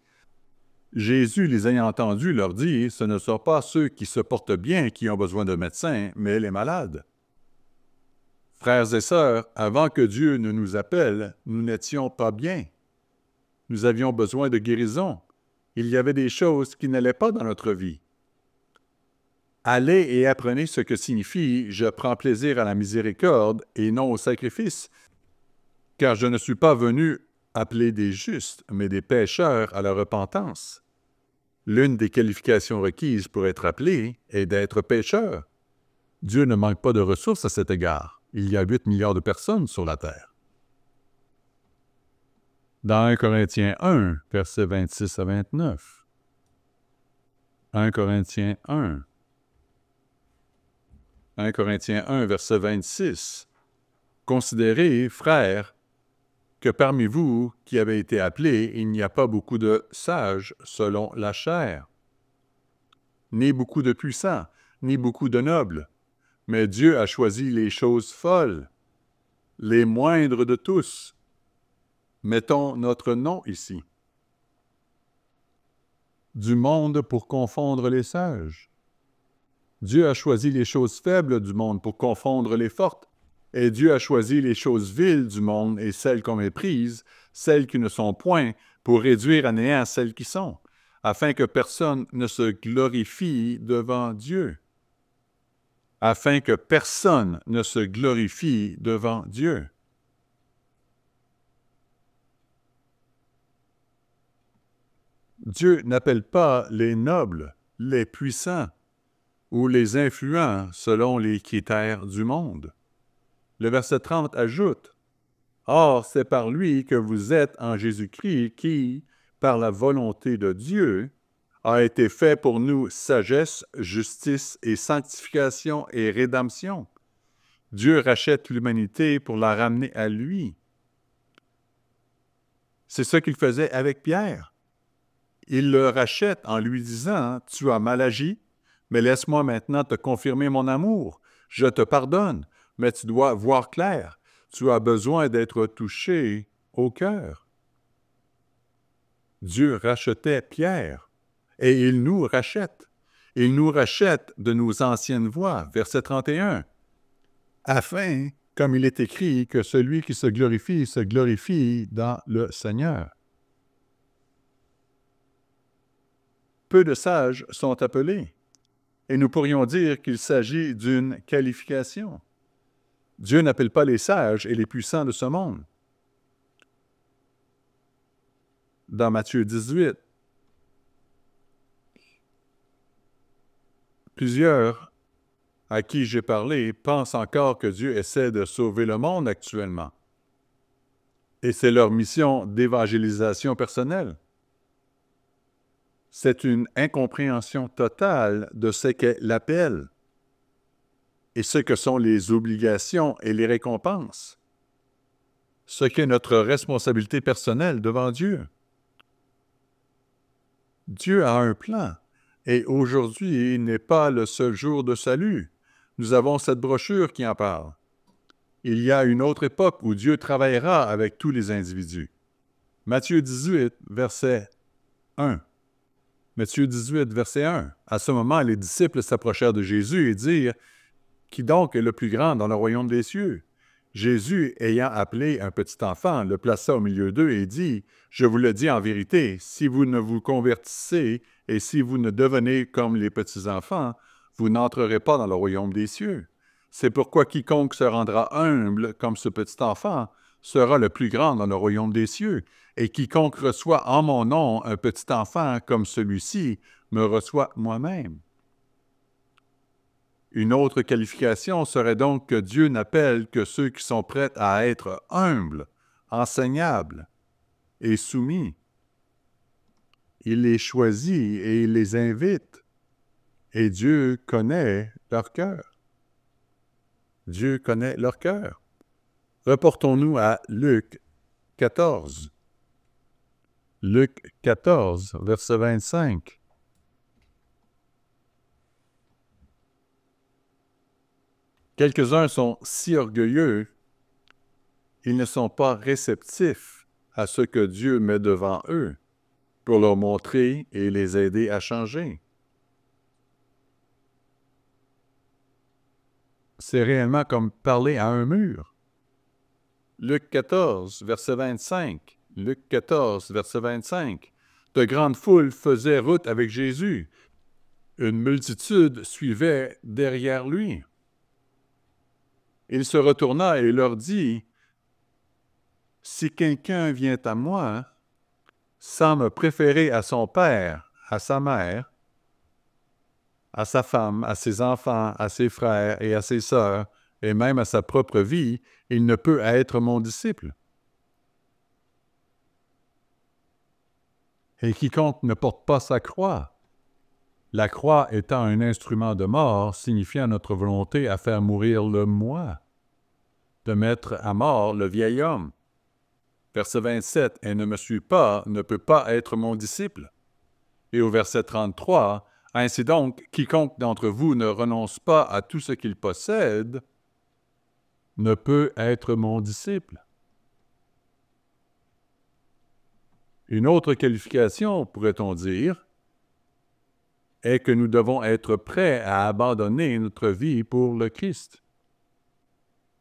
Jésus, les ayant entendus, leur dit, « Ce ne sont pas ceux qui se portent bien qui ont besoin de médecins, mais les malades. » Frères et sœurs, avant que Dieu ne nous appelle, nous n'étions pas bien. Nous avions besoin de guérison. Il y avait des choses qui n'allaient pas dans notre vie. Allez et apprenez ce que signifie « Je prends plaisir à la miséricorde et non au sacrifice, car je ne suis pas venu appeler des justes, mais des pécheurs à la repentance. » L'une des qualifications requises pour être appelé est d'être pécheur. Dieu ne manque pas de ressources à cet égard. Il y a 8 milliards de personnes sur la Terre. Dans 1 Corinthiens 1, versets 26 à 29. 1 Corinthiens 1. 1 Corinthiens 1, verset 26. Considérez, frères, que parmi vous qui avez été appelés, il n'y a pas beaucoup de sages selon la chair, ni beaucoup de puissants, ni beaucoup de nobles. Mais Dieu a choisi les choses folles, les moindres de tous. Mettons notre nom ici. Du monde pour confondre les sages. Dieu a choisi les choses faibles du monde pour confondre les fortes. Et Dieu a choisi les choses viles du monde et celles qu'on méprise, celles qui ne sont point, pour réduire à néant celles qui sont, afin que personne ne se glorifie devant Dieu. Afin que personne ne se glorifie devant Dieu. Dieu n'appelle pas les nobles, les puissants ou les influents selon les critères du monde. Le verset 30 ajoute, « Or, c'est par lui que vous êtes en Jésus-Christ qui, par la volonté de Dieu, a été fait pour nous sagesse, justice et sanctification et rédemption. Dieu rachète l'humanité pour la ramener à lui. » C'est ce qu'il faisait avec Pierre. Il le rachète en lui disant, « Tu as mal agi, mais laisse-moi maintenant te confirmer mon amour. Je te pardonne. Mais tu dois voir clair. Tu as besoin d'être touché au cœur. » Dieu rachetait Pierre, et il nous rachète. Il nous rachète de nos anciennes voies, verset 31, afin, comme il est écrit, que celui qui se glorifie dans le Seigneur. Peu de sages sont appelés, et nous pourrions dire qu'il s'agit d'une qualification. Dieu n'appelle pas les sages et les puissants de ce monde. Dans Matthieu 18, plusieurs à qui j'ai parlé pensent encore que Dieu essaie de sauver le monde actuellement. Et c'est leur mission d'évangélisation personnelle. C'est une incompréhension totale de ce qu'est l'appel et ce que sont les obligations et les récompenses, ce qu'est notre responsabilité personnelle devant Dieu. Dieu a un plan, et aujourd'hui n'est pas le seul jour de salut. Nous avons cette brochure qui en parle. Il y a une autre époque où Dieu travaillera avec tous les individus. Matthieu 18, verset 1. Matthieu 18, verset 1. À ce moment, les disciples s'approchèrent de Jésus et dirent, « Qui donc est le plus grand dans le royaume des cieux? » Jésus, ayant appelé un petit enfant, le plaça au milieu d'eux et dit, « Je vous le dis en vérité, si vous ne vous convertissez et si vous ne devenez comme les petits-enfants, vous n'entrerez pas dans le royaume des cieux. C'est pourquoi quiconque se rendra humble comme ce petit enfant sera le plus grand dans le royaume des cieux. Et quiconque reçoit en mon nom un petit enfant comme celui-ci me reçoit moi-même. » Une autre qualification serait donc que Dieu n'appelle que ceux qui sont prêts à être humbles, enseignables et soumis. Il les choisit et il les invite. Et Dieu connaît leur cœur. Dieu connaît leur cœur. Reportons-nous à Luc 14. Luc 14, verset 25. Quelques-uns sont si orgueilleux, ils ne sont pas réceptifs à ce que Dieu met devant eux pour leur montrer et les aider à changer. C'est réellement comme parler à un mur. Luc 14, verset 25. Luc 14, verset 25. De grandes foules faisaient route avec Jésus. Une multitude suivait derrière lui. Il se retourna et leur dit, « Si quelqu'un vient à moi, sans me préférer à son père, à sa mère, à sa femme, à ses enfants, à ses frères et à ses sœurs, et même à sa propre vie, il ne peut être mon disciple. Et quiconque ne porte pas sa croix, la croix étant un instrument de mort, signifiant notre volonté à faire mourir le moi, de mettre à mort le vieil homme. Verset 27, « Et ne me suit pas, ne peut pas être mon disciple. » Et au verset 33, « Ainsi donc, quiconque d'entre vous ne renonce pas à tout ce qu'il possède, ne peut être mon disciple. » Une autre qualification, pourrait-on dire, est que nous devons être prêts à abandonner notre vie pour le Christ.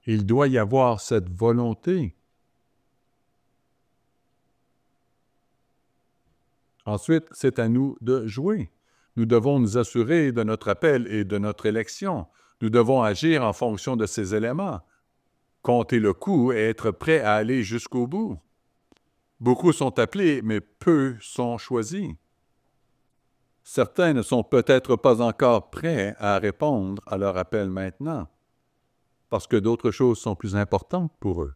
Il doit y avoir cette volonté. Ensuite, c'est à nous de jouer. Nous devons nous assurer de notre appel et de notre élection. Nous devons agir en fonction de ces éléments. Compter le coup et être prêts à aller jusqu'au bout. Beaucoup sont appelés, mais peu sont choisis. Certains ne sont peut-être pas encore prêts à répondre à leur appel maintenant, parce que d'autres choses sont plus importantes pour eux.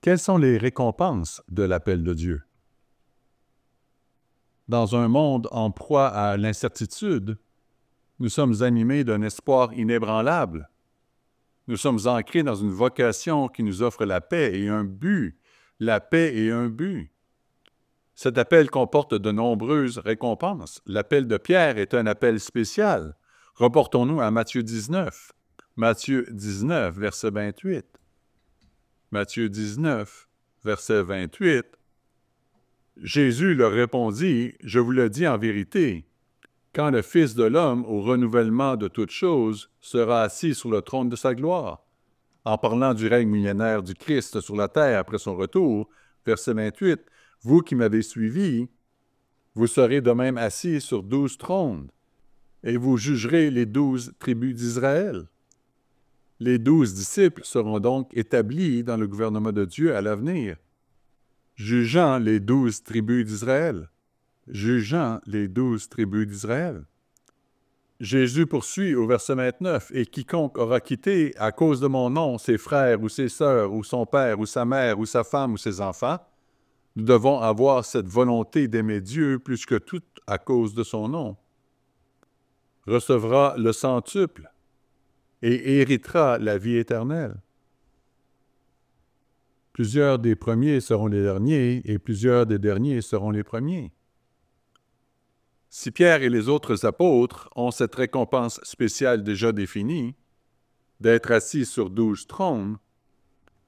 Quelles sont les récompenses de l'appel de Dieu? Dans un monde en proie à l'incertitude, nous sommes animés d'un espoir inébranlable. Nous sommes ancrés dans une vocation qui nous offre la paix et un but. La paix et un but. Cet appel comporte de nombreuses récompenses. L'appel de Pierre est un appel spécial. Reportons-nous à Matthieu 19. Matthieu 19, verset 28. Matthieu 19, verset 28. Jésus leur répondit, « Je vous le dis en vérité, quand le Fils de l'homme, au renouvellement de toutes choses, sera assis sur le trône de sa gloire. » En parlant du règne millénaire du Christ sur la terre après son retour, verset 28, « Vous qui m'avez suivi, vous serez de même assis sur 12 trônes, et vous jugerez les 12 tribus d'Israël. » Les 12 disciples seront donc établis dans le gouvernement de Dieu à l'avenir, jugeant les 12 tribus d'Israël. Jugeant les 12 tribus d'Israël. Jésus poursuit au verset 29, « Et quiconque aura quitté à cause de mon nom ses frères ou ses sœurs ou son père ou sa mère ou sa femme ou ses enfants, nous devons avoir cette volonté d'aimer Dieu plus que tout à cause de son nom, recevra le centuple et héritera la vie éternelle. » Plusieurs des premiers seront les derniers et plusieurs des derniers seront les premiers. Si Pierre et les autres apôtres ont cette récompense spéciale déjà définie, d'être assis sur 12 trônes,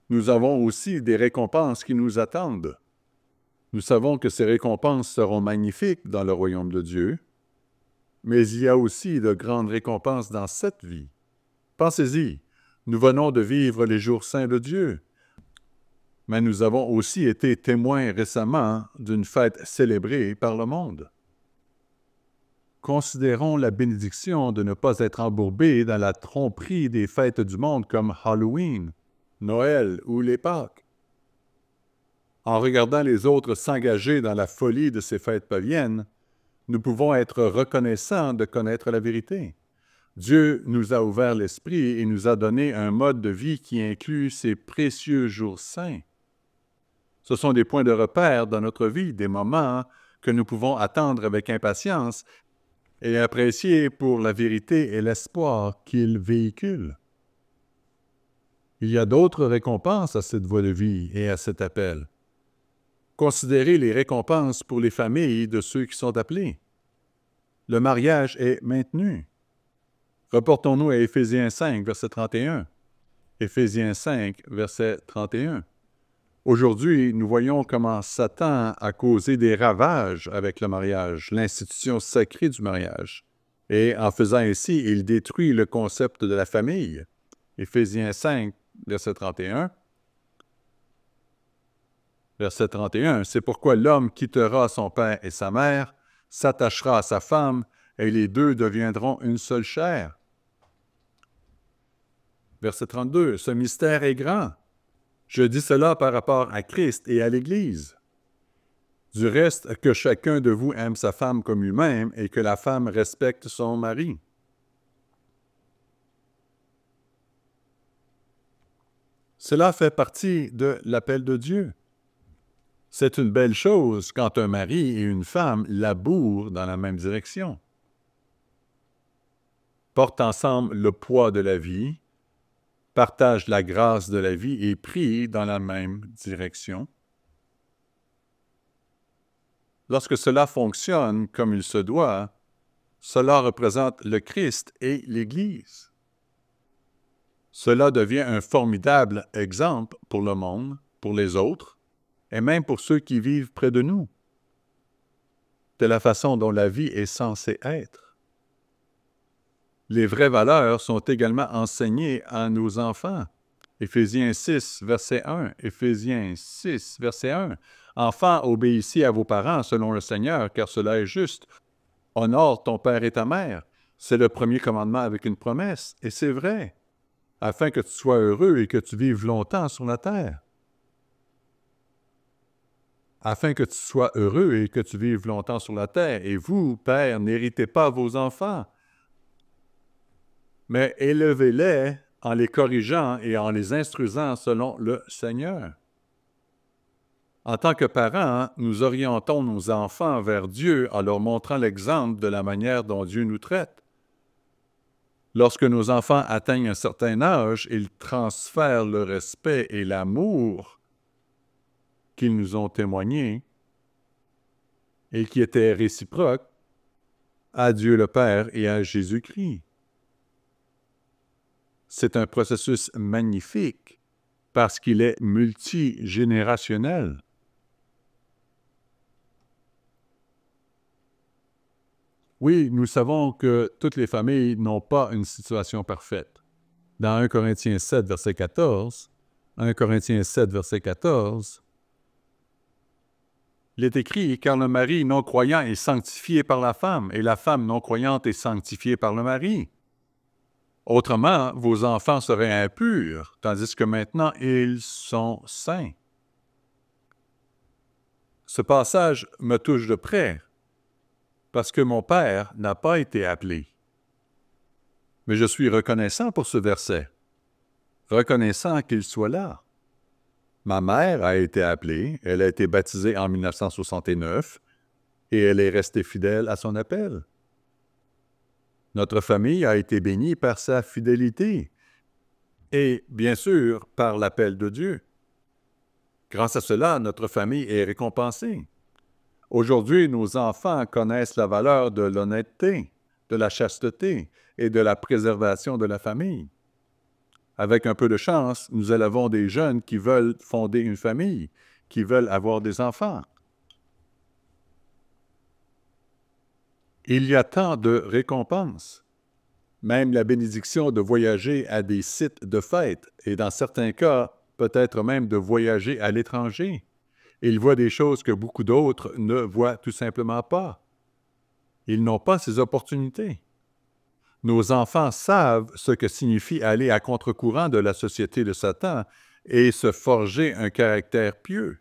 nous avons aussi des récompenses qui nous attendent. Nous savons que ces récompenses seront magnifiques dans le royaume de Dieu, mais il y a aussi de grandes récompenses dans cette vie. Pensez-y, nous venons de vivre les jours saints de Dieu, mais nous avons aussi été témoins récemment d'une fête célébrée par le monde. Considérons la bénédiction de ne pas être embourbés dans la tromperie des fêtes du monde comme Halloween, Noël ou les Pâques. En regardant les autres s'engager dans la folie de ces fêtes païennes, nous pouvons être reconnaissants de connaître la vérité. Dieu nous a ouvert l'esprit et nous a donné un mode de vie qui inclut ces précieux jours saints. Ce sont des points de repère dans notre vie, des moments que nous pouvons attendre avec impatience et apprécier pour la vérité et l'espoir qu'il véhicule. Il y a d'autres récompenses à cette voie de vie et à cet appel. Considérez les récompenses pour les familles de ceux qui sont appelés. Le mariage est maintenu. Reportons-nous à Éphésiens 5, verset 31. Éphésiens 5, verset 31. Aujourd'hui, nous voyons comment Satan a causé des ravages avec le mariage, l'institution sacrée du mariage. Et en faisant ainsi, il détruit le concept de la famille. Éphésiens 5, verset 31. Verset 31, « C'est pourquoi l'homme quittera son père et sa mère, s'attachera à sa femme, et les deux deviendront une seule chair. » Verset 32, « Ce mystère est grand. Je dis cela par rapport à Christ et à l'Église. Du reste, que chacun de vous aime sa femme comme lui-même et que la femme respecte son mari. Cela fait partie de l'appel de Dieu. C'est une belle chose quand un mari et une femme labourent dans la même direction, portent ensemble le poids de la vie, partagent la grâce de la vie et prient dans la même direction. Lorsque cela fonctionne comme il se doit, cela représente le Christ et l'Église. Cela devient un formidable exemple pour le monde, pour les autres, et même pour ceux qui vivent près de nous, de la façon dont la vie est censée être. Les vraies valeurs sont également enseignées à nos enfants. Éphésiens 6, verset 1. Éphésiens 6, verset 1. Enfants, obéissez à vos parents selon le Seigneur, car cela est juste. Honore ton père et ta mère. C'est le premier commandement avec une promesse, et c'est vrai, afin que tu sois heureux et que tu vives longtemps sur la terre. Afin que tu sois heureux et que tu vives longtemps sur la terre. Et vous, pères, n'héritez pas vos enfants, mais élevez-les en les corrigeant et en les instruisant selon le Seigneur. En tant que parents, nous orientons nos enfants vers Dieu en leur montrant l'exemple de la manière dont Dieu nous traite. Lorsque nos enfants atteignent un certain âge, ils transfèrent le respect et l'amour qu'ils nous ont témoignés et qui étaient réciproques à Dieu le Père et à Jésus-Christ. C'est un processus magnifique parce qu'il est multigénérationnel. Oui, nous savons que toutes les familles n'ont pas une situation parfaite. Dans 1 Corinthiens 7, verset 14, 1 Corinthiens 7, verset 14, il est écrit « Car le mari non-croyant est sanctifié par la femme, et la femme non-croyante est sanctifiée par le mari. Autrement, vos enfants seraient impurs, tandis que maintenant ils sont saints. » Ce passage me touche de près, parce que mon père n'a pas été appelé. Mais je suis reconnaissant pour ce verset, reconnaissant qu'il soit là. Ma mère a été appelée, elle a été baptisée en 1969 et elle est restée fidèle à son appel. Notre famille a été bénie par sa fidélité et, bien sûr, par l'appel de Dieu. Grâce à cela, notre famille est récompensée. Aujourd'hui, nos enfants connaissent la valeur de l'honnêteté, de la chasteté et de la préservation de la famille. Avec un peu de chance, nous élevons des jeunes qui veulent fonder une famille, qui veulent avoir des enfants. Il y a tant de récompenses. Même la bénédiction de voyager à des sites de fête, et dans certains cas, peut-être même de voyager à l'étranger. Ils voient des choses que beaucoup d'autres ne voient tout simplement pas. Ils n'ont pas ces opportunités. Nos enfants savent ce que signifie aller à contre-courant de la société de Satan et se forger un caractère pieux.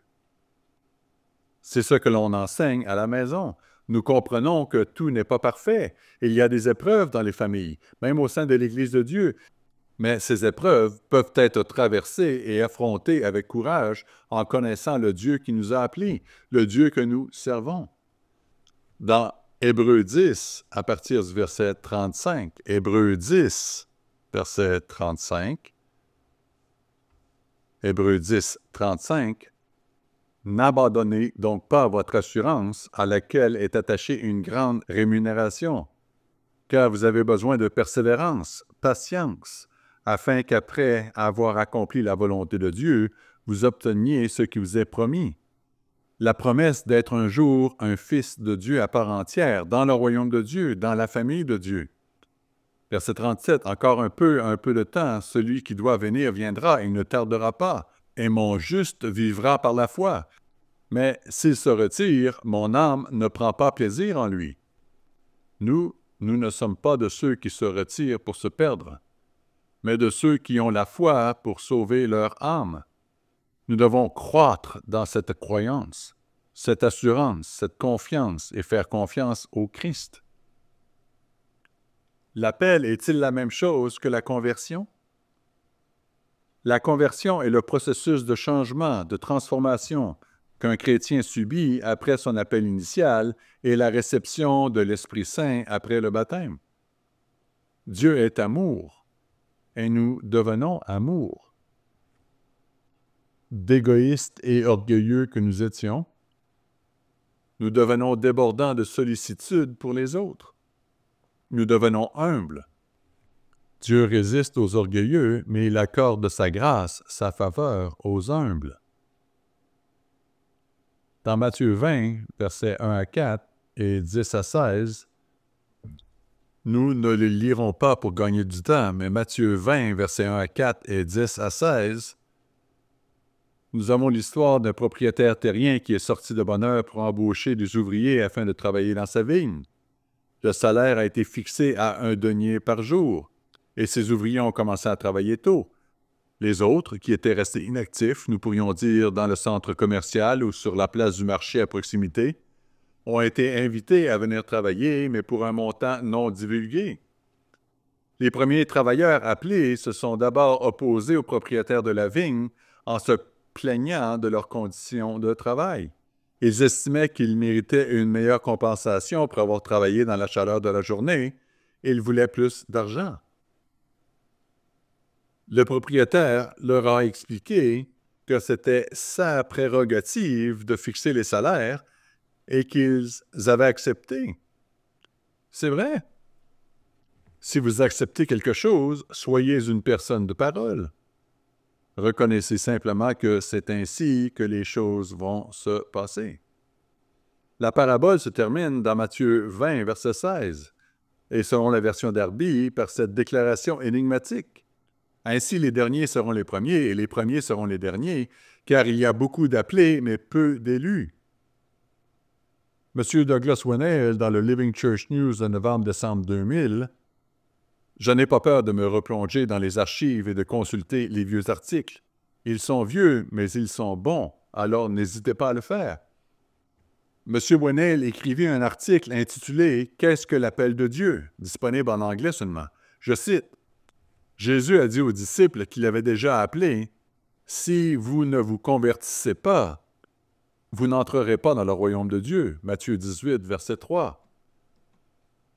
C'est ce que l'on enseigne à la maison. Nous comprenons que tout n'est pas parfait. Il y a des épreuves dans les familles, même au sein de l'Église de Dieu. Mais ces épreuves peuvent être traversées et affrontées avec courage en connaissant le Dieu qui nous a appelés, le Dieu que nous servons. Dans Hébreux 10, à partir du verset 35, Hébreux 10, verset 35, Hébreux 10, 35, « N'abandonnez donc pas votre assurance à laquelle est attachée une grande rémunération, car vous avez besoin de persévérance, patience, afin qu'après avoir accompli la volonté de Dieu, vous obteniez ce qui vous est promis. La promesse d'être un jour un fils de Dieu à part entière, dans le royaume de Dieu, dans la famille de Dieu. » Verset 37, « Encore un peu de temps, celui qui doit venir viendra, il ne tardera pas, et mon juste vivra par la foi. Mais s'il se retire, mon âme ne prend pas plaisir en lui. » Nous ne sommes pas de ceux qui se retirent pour se perdre, mais de ceux qui ont la foi pour sauver leur âme. Nous devons croître dans cette croyance. cette assurance, cette confiance et faire confiance au Christ. L'appel est-il la même chose que la conversion? La conversion est le processus de changement, de transformation qu'un chrétien subit après son appel initial et la réception de l'Esprit Saint après le baptême. Dieu est amour et nous devenons amour. D'égoïstes et orgueilleux que nous étions, nous devenons débordants de sollicitude pour les autres. Nous devenons humbles. Dieu résiste aux orgueilleux, mais il accorde sa grâce, sa faveur aux humbles. Dans Matthieu 20, versets 1 à 4 et 10 à 16, nous ne les lirons pas pour gagner du temps, mais Matthieu 20, versets 1 à 4 et 10 à 16, nous avons l'histoire d'un propriétaire terrien qui est sorti de bonne heure pour embaucher des ouvriers afin de travailler dans sa vigne. Le salaire a été fixé à 1 denier par jour, et ces ouvriers ont commencé à travailler tôt. Les autres, qui étaient restés inactifs, nous pourrions dire dans le centre commercial ou sur la place du marché à proximité, ont été invités à venir travailler, mais pour un montant non divulgué. Les premiers travailleurs appelés se sont d'abord opposés au propriétaire de la vigne en se plaignant de leurs conditions de travail. Ils estimaient qu'ils méritaient une meilleure compensation pour avoir travaillé dans la chaleur de la journée et ils voulaient plus d'argent. Le propriétaire leur a expliqué que c'était sa prérogative de fixer les salaires et qu'ils avaient accepté. C'est vrai. Si vous acceptez quelque chose, soyez une personne de parole. Reconnaissez simplement que c'est ainsi que les choses vont se passer. La parabole se termine dans Matthieu 20, verset 16, et selon la version Darby, par cette déclaration énigmatique. Ainsi, les derniers seront les premiers et les premiers seront les derniers, car il y a beaucoup d'appelés, mais peu d'élus. M. Douglas Winnail, dans le Living Church News de novembre-décembre 2000, « Je n'ai pas peur de me replonger dans les archives et de consulter les vieux articles. Ils sont vieux, mais ils sont bons, alors n'hésitez pas à le faire. » M. Winnail écrivit un article intitulé « Qu'est-ce que l'appel de Dieu ?» disponible en anglais seulement. Je cite, « Jésus a dit aux disciples qu'il avait déjà appelé « Si vous ne vous convertissez pas, vous n'entrerez pas dans le royaume de Dieu. » Matthieu 18, verset 3.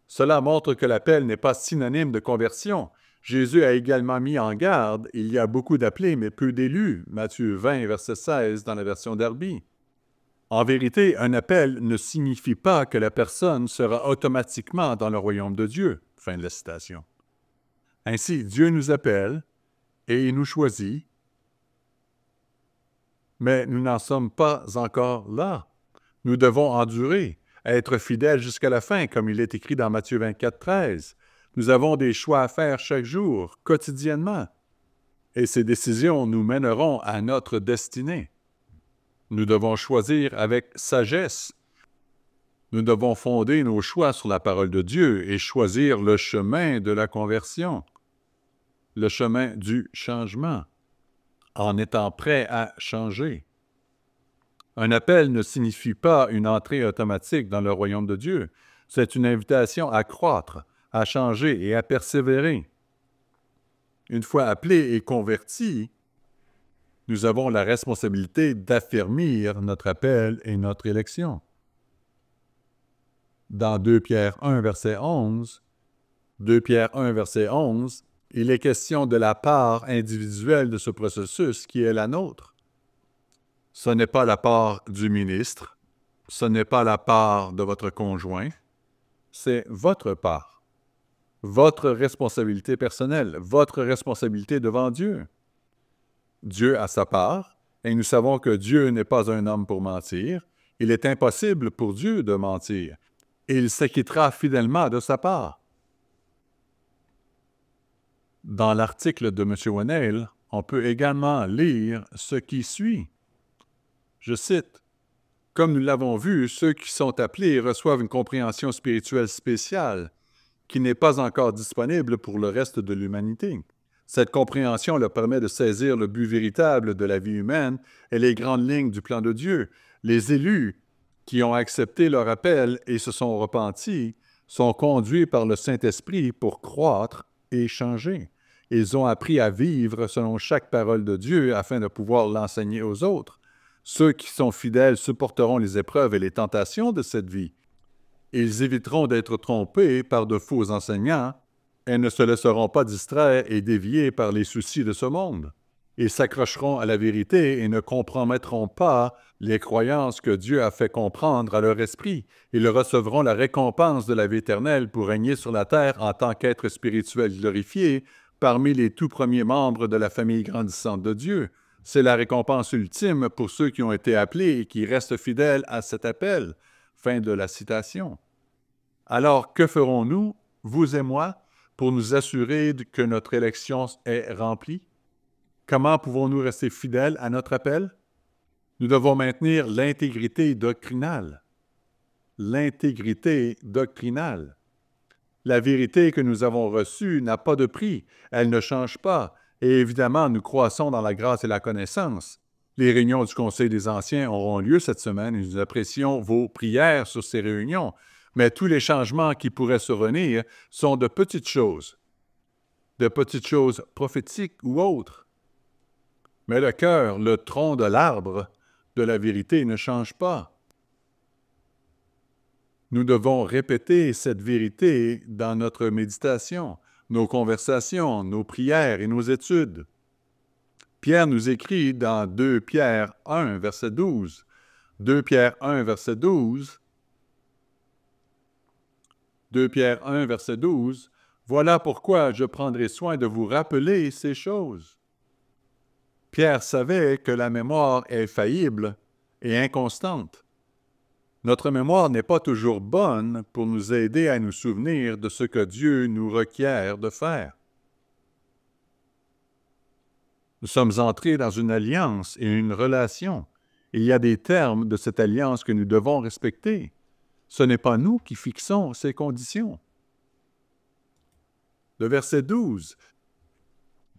Cela montre que l'appel n'est pas synonyme de conversion. Jésus a également mis en garde « Il y a beaucoup d'appelés, mais peu d'élus. » Matthieu 20, verset 16 dans la version Darby. En vérité, un appel ne signifie pas que la personne sera automatiquement dans le royaume de Dieu. Fin de la citation. Ainsi, Dieu nous appelle et il nous choisit, mais nous n'en sommes pas encore là. Nous devons endurer, être fidèles jusqu'à la fin, comme il est écrit dans Matthieu 24, 13. Nous avons des choix à faire chaque jour, quotidiennement, et ces décisions nous mèneront à notre destinée. Nous devons choisir avec sagesse. Nous devons fonder nos choix sur la parole de Dieu et choisir le chemin de la conversion, le chemin du changement, en étant prêt à changer. Un appel ne signifie pas une entrée automatique dans le royaume de Dieu. C'est une invitation à croître, à changer et à persévérer. Une fois appelés et convertis, nous avons la responsabilité d'affermir notre appel et notre élection. Dans 2 Pierre 1, verset 11, 2 Pierre 1, verset 11, il est question de la part individuelle de ce processus qui est la nôtre. Ce n'est pas la part du ministre, ce n'est pas la part de votre conjoint, c'est votre part, votre responsabilité personnelle, votre responsabilité devant Dieu. Dieu a sa part, et nous savons que Dieu n'est pas un homme pour mentir. Il est impossible pour Dieu de mentir. Il s'acquittera fidèlement de sa part. Dans l'article de M. Winnail, on peut également lire ce qui suit. Je cite, « Comme nous l'avons vu, ceux qui sont appelés reçoivent une compréhension spirituelle spéciale qui n'est pas encore disponible pour le reste de l'humanité. Cette compréhension leur permet de saisir le but véritable de la vie humaine et les grandes lignes du plan de Dieu. Les élus qui ont accepté leur appel et se sont repentis, sont conduits par le Saint-Esprit pour croître et changer. Ils ont appris à vivre selon chaque parole de Dieu afin de pouvoir l'enseigner aux autres. Ceux qui sont fidèles supporteront les épreuves et les tentations de cette vie. Ils éviteront d'être trompés par de faux enseignants et ne se laisseront pas distraire et dévier par les soucis de ce monde. Ils s'accrocheront à la vérité et ne compromettront pas les croyances que Dieu a fait comprendre à leur esprit. Ils recevront la récompense de la vie éternelle pour régner sur la terre en tant qu'êtres spirituels glorifiés parmi les tout premiers membres de la famille grandissante de Dieu. C'est la récompense ultime pour ceux qui ont été appelés et qui restent fidèles à cet appel. Fin de la citation. Alors, que ferons-nous, vous et moi, pour nous assurer que notre élection est remplie? Comment pouvons-nous rester fidèles à notre appel? Nous devons maintenir l'intégrité doctrinale. L'intégrité doctrinale. La vérité que nous avons reçue n'a pas de prix, elle ne change pas, et évidemment, nous croissons dans la grâce et la connaissance. Les réunions du Conseil des Anciens auront lieu cette semaine et nous apprécions vos prières sur ces réunions, mais tous les changements qui pourraient survenir sont de petites choses prophétiques ou autres. Mais le cœur, le tronc de l'arbre de la vérité ne change pas. Nous devons répéter cette vérité dans notre méditation, nos conversations, nos prières et nos études. Pierre nous écrit dans 2 Pierre 1, verset 12. 2 Pierre 1, verset 12. 2 Pierre 1, verset 12. Voilà pourquoi je prendrai soin de vous rappeler ces choses. Pierre savait que la mémoire est faillible et inconstante. Notre mémoire n'est pas toujours bonne pour nous aider à nous souvenir de ce que Dieu nous requiert de faire. Nous sommes entrés dans une alliance et une relation. Il y a des termes de cette alliance que nous devons respecter. Ce n'est pas nous qui fixons ces conditions. Le verset 12.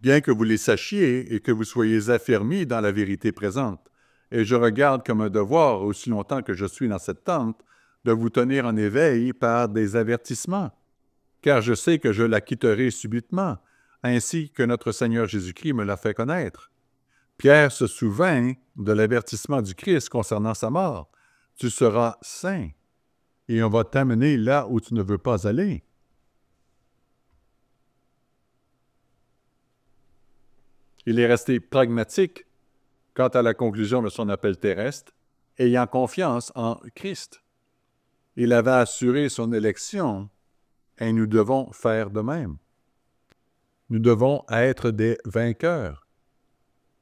Bien que vous les sachiez et que vous soyez affermis dans la vérité présente, et je regarde comme un devoir, aussi longtemps que je suis dans cette tente, de vous tenir en éveil par des avertissements, car je sais que je la quitterai subitement, ainsi que notre Seigneur Jésus-Christ me l'a fait connaître. Pierre se souvint de l'avertissement du Christ concernant sa mort. Tu seras saint, et on va t'amener là où tu ne veux pas aller. Il est resté pragmatique quant à la conclusion de son appel terrestre, ayant confiance en Christ. Il avait assuré son élection, et nous devons faire de même. Nous devons être des vainqueurs.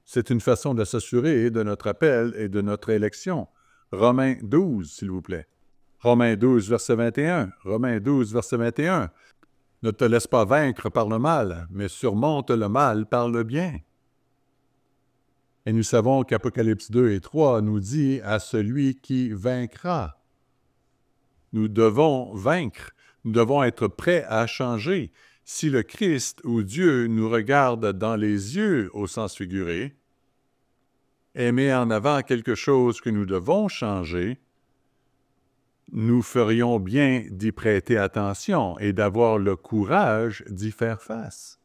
C'est une façon de s'assurer de notre appel et de notre élection. Romains 12, s'il vous plaît. Romains 12, verset 21. Romains 12, verset 21. Ne te laisse pas vaincre par le mal, mais surmonte le mal par le bien. Et nous savons qu'Apocalypse 2 et 3 nous dit à celui qui vaincra. Nous devons vaincre, nous devons être prêts à changer. Si le Christ ou Dieu nous regarde dans les yeux au sens figuré et met en avant quelque chose que nous devons changer, nous ferions bien d'y prêter attention et d'avoir le courage d'y faire face.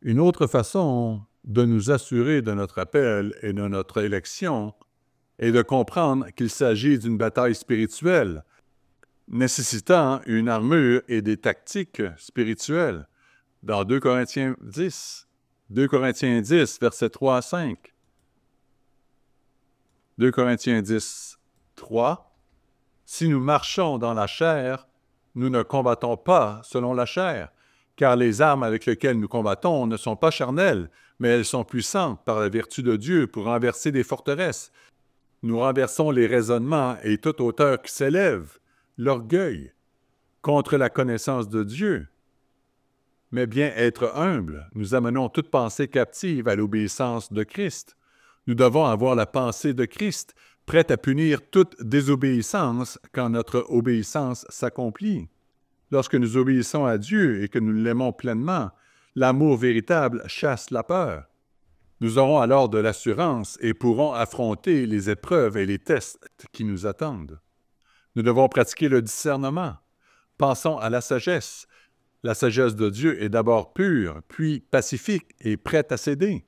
Une autre façon de nous assurer de notre appel et de notre élection est de comprendre qu'il s'agit d'une bataille spirituelle, nécessitant une armure et des tactiques spirituelles. Dans 2 Corinthiens 10, versets 3 à 5. 2 Corinthiens 10, 3. Si nous marchons dans la chair, nous ne combattons pas selon la chair, car les armes avec lesquelles nous combattons ne sont pas charnelles, mais elles sont puissantes par la vertu de Dieu pour renverser des forteresses. Nous renversons les raisonnements et toute hauteur qui s'élève, l'orgueil, contre la connaissance de Dieu. Mais bien être humble, nous amenons toute pensée captive à l'obéissance de Christ. Nous devons avoir la pensée de Christ, prête à punir toute désobéissance quand notre obéissance s'accomplit. Lorsque nous obéissons à Dieu et que nous l'aimons pleinement, l'amour véritable chasse la peur. Nous aurons alors de l'assurance et pourrons affronter les épreuves et les tests qui nous attendent. Nous devons pratiquer le discernement. Pensons à la sagesse. La sagesse de Dieu est d'abord pure, puis pacifique et prête à céder.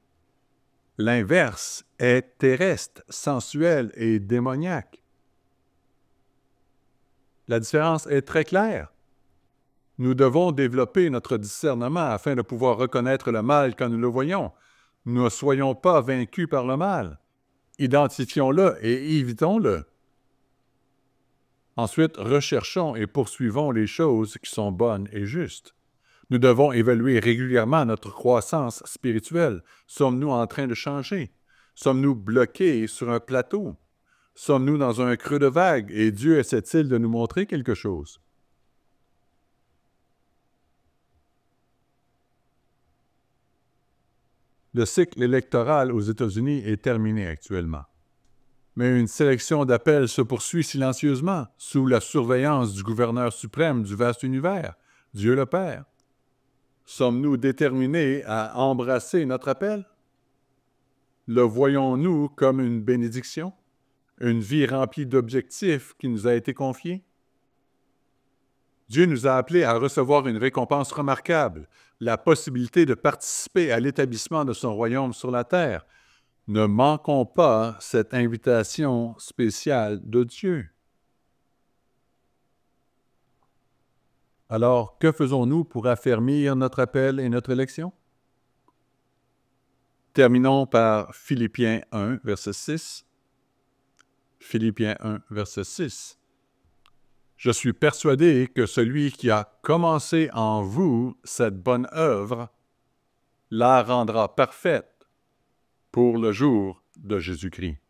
L'inverse est terrestre, sensuelle et démoniaque. La différence est très claire. Nous devons développer notre discernement afin de pouvoir reconnaître le mal quand nous le voyons. Ne soyons pas vaincus par le mal. Identifions-le et évitons-le. Ensuite, recherchons et poursuivons les choses qui sont bonnes et justes. Nous devons évaluer régulièrement notre croissance spirituelle. Sommes-nous en train de changer? Sommes-nous bloqués sur un plateau? Sommes-nous dans un creux de vague et Dieu essaie-t-il de nous montrer quelque chose? Le cycle électoral aux États-Unis est terminé actuellement. Mais une sélection d'appels se poursuit silencieusement, sous la surveillance du gouverneur suprême du vaste univers, Dieu le Père. Sommes-nous déterminés à embrasser notre appel? Le voyons-nous comme une bénédiction? Une vie remplie d'objectifs qui nous a été confiée? Dieu nous a appelés à recevoir une récompense remarquable, la possibilité de participer à l'établissement de son royaume sur la terre. Ne manquons pas cette invitation spéciale de Dieu. Alors, que faisons-nous pour affermir notre appel et notre élection? Terminons par Philippiens 1, verset 6. Philippiens 1, verset 6. Je suis persuadé que celui qui a commencé en vous cette bonne œuvre la rendra parfaite pour le jour de Jésus-Christ.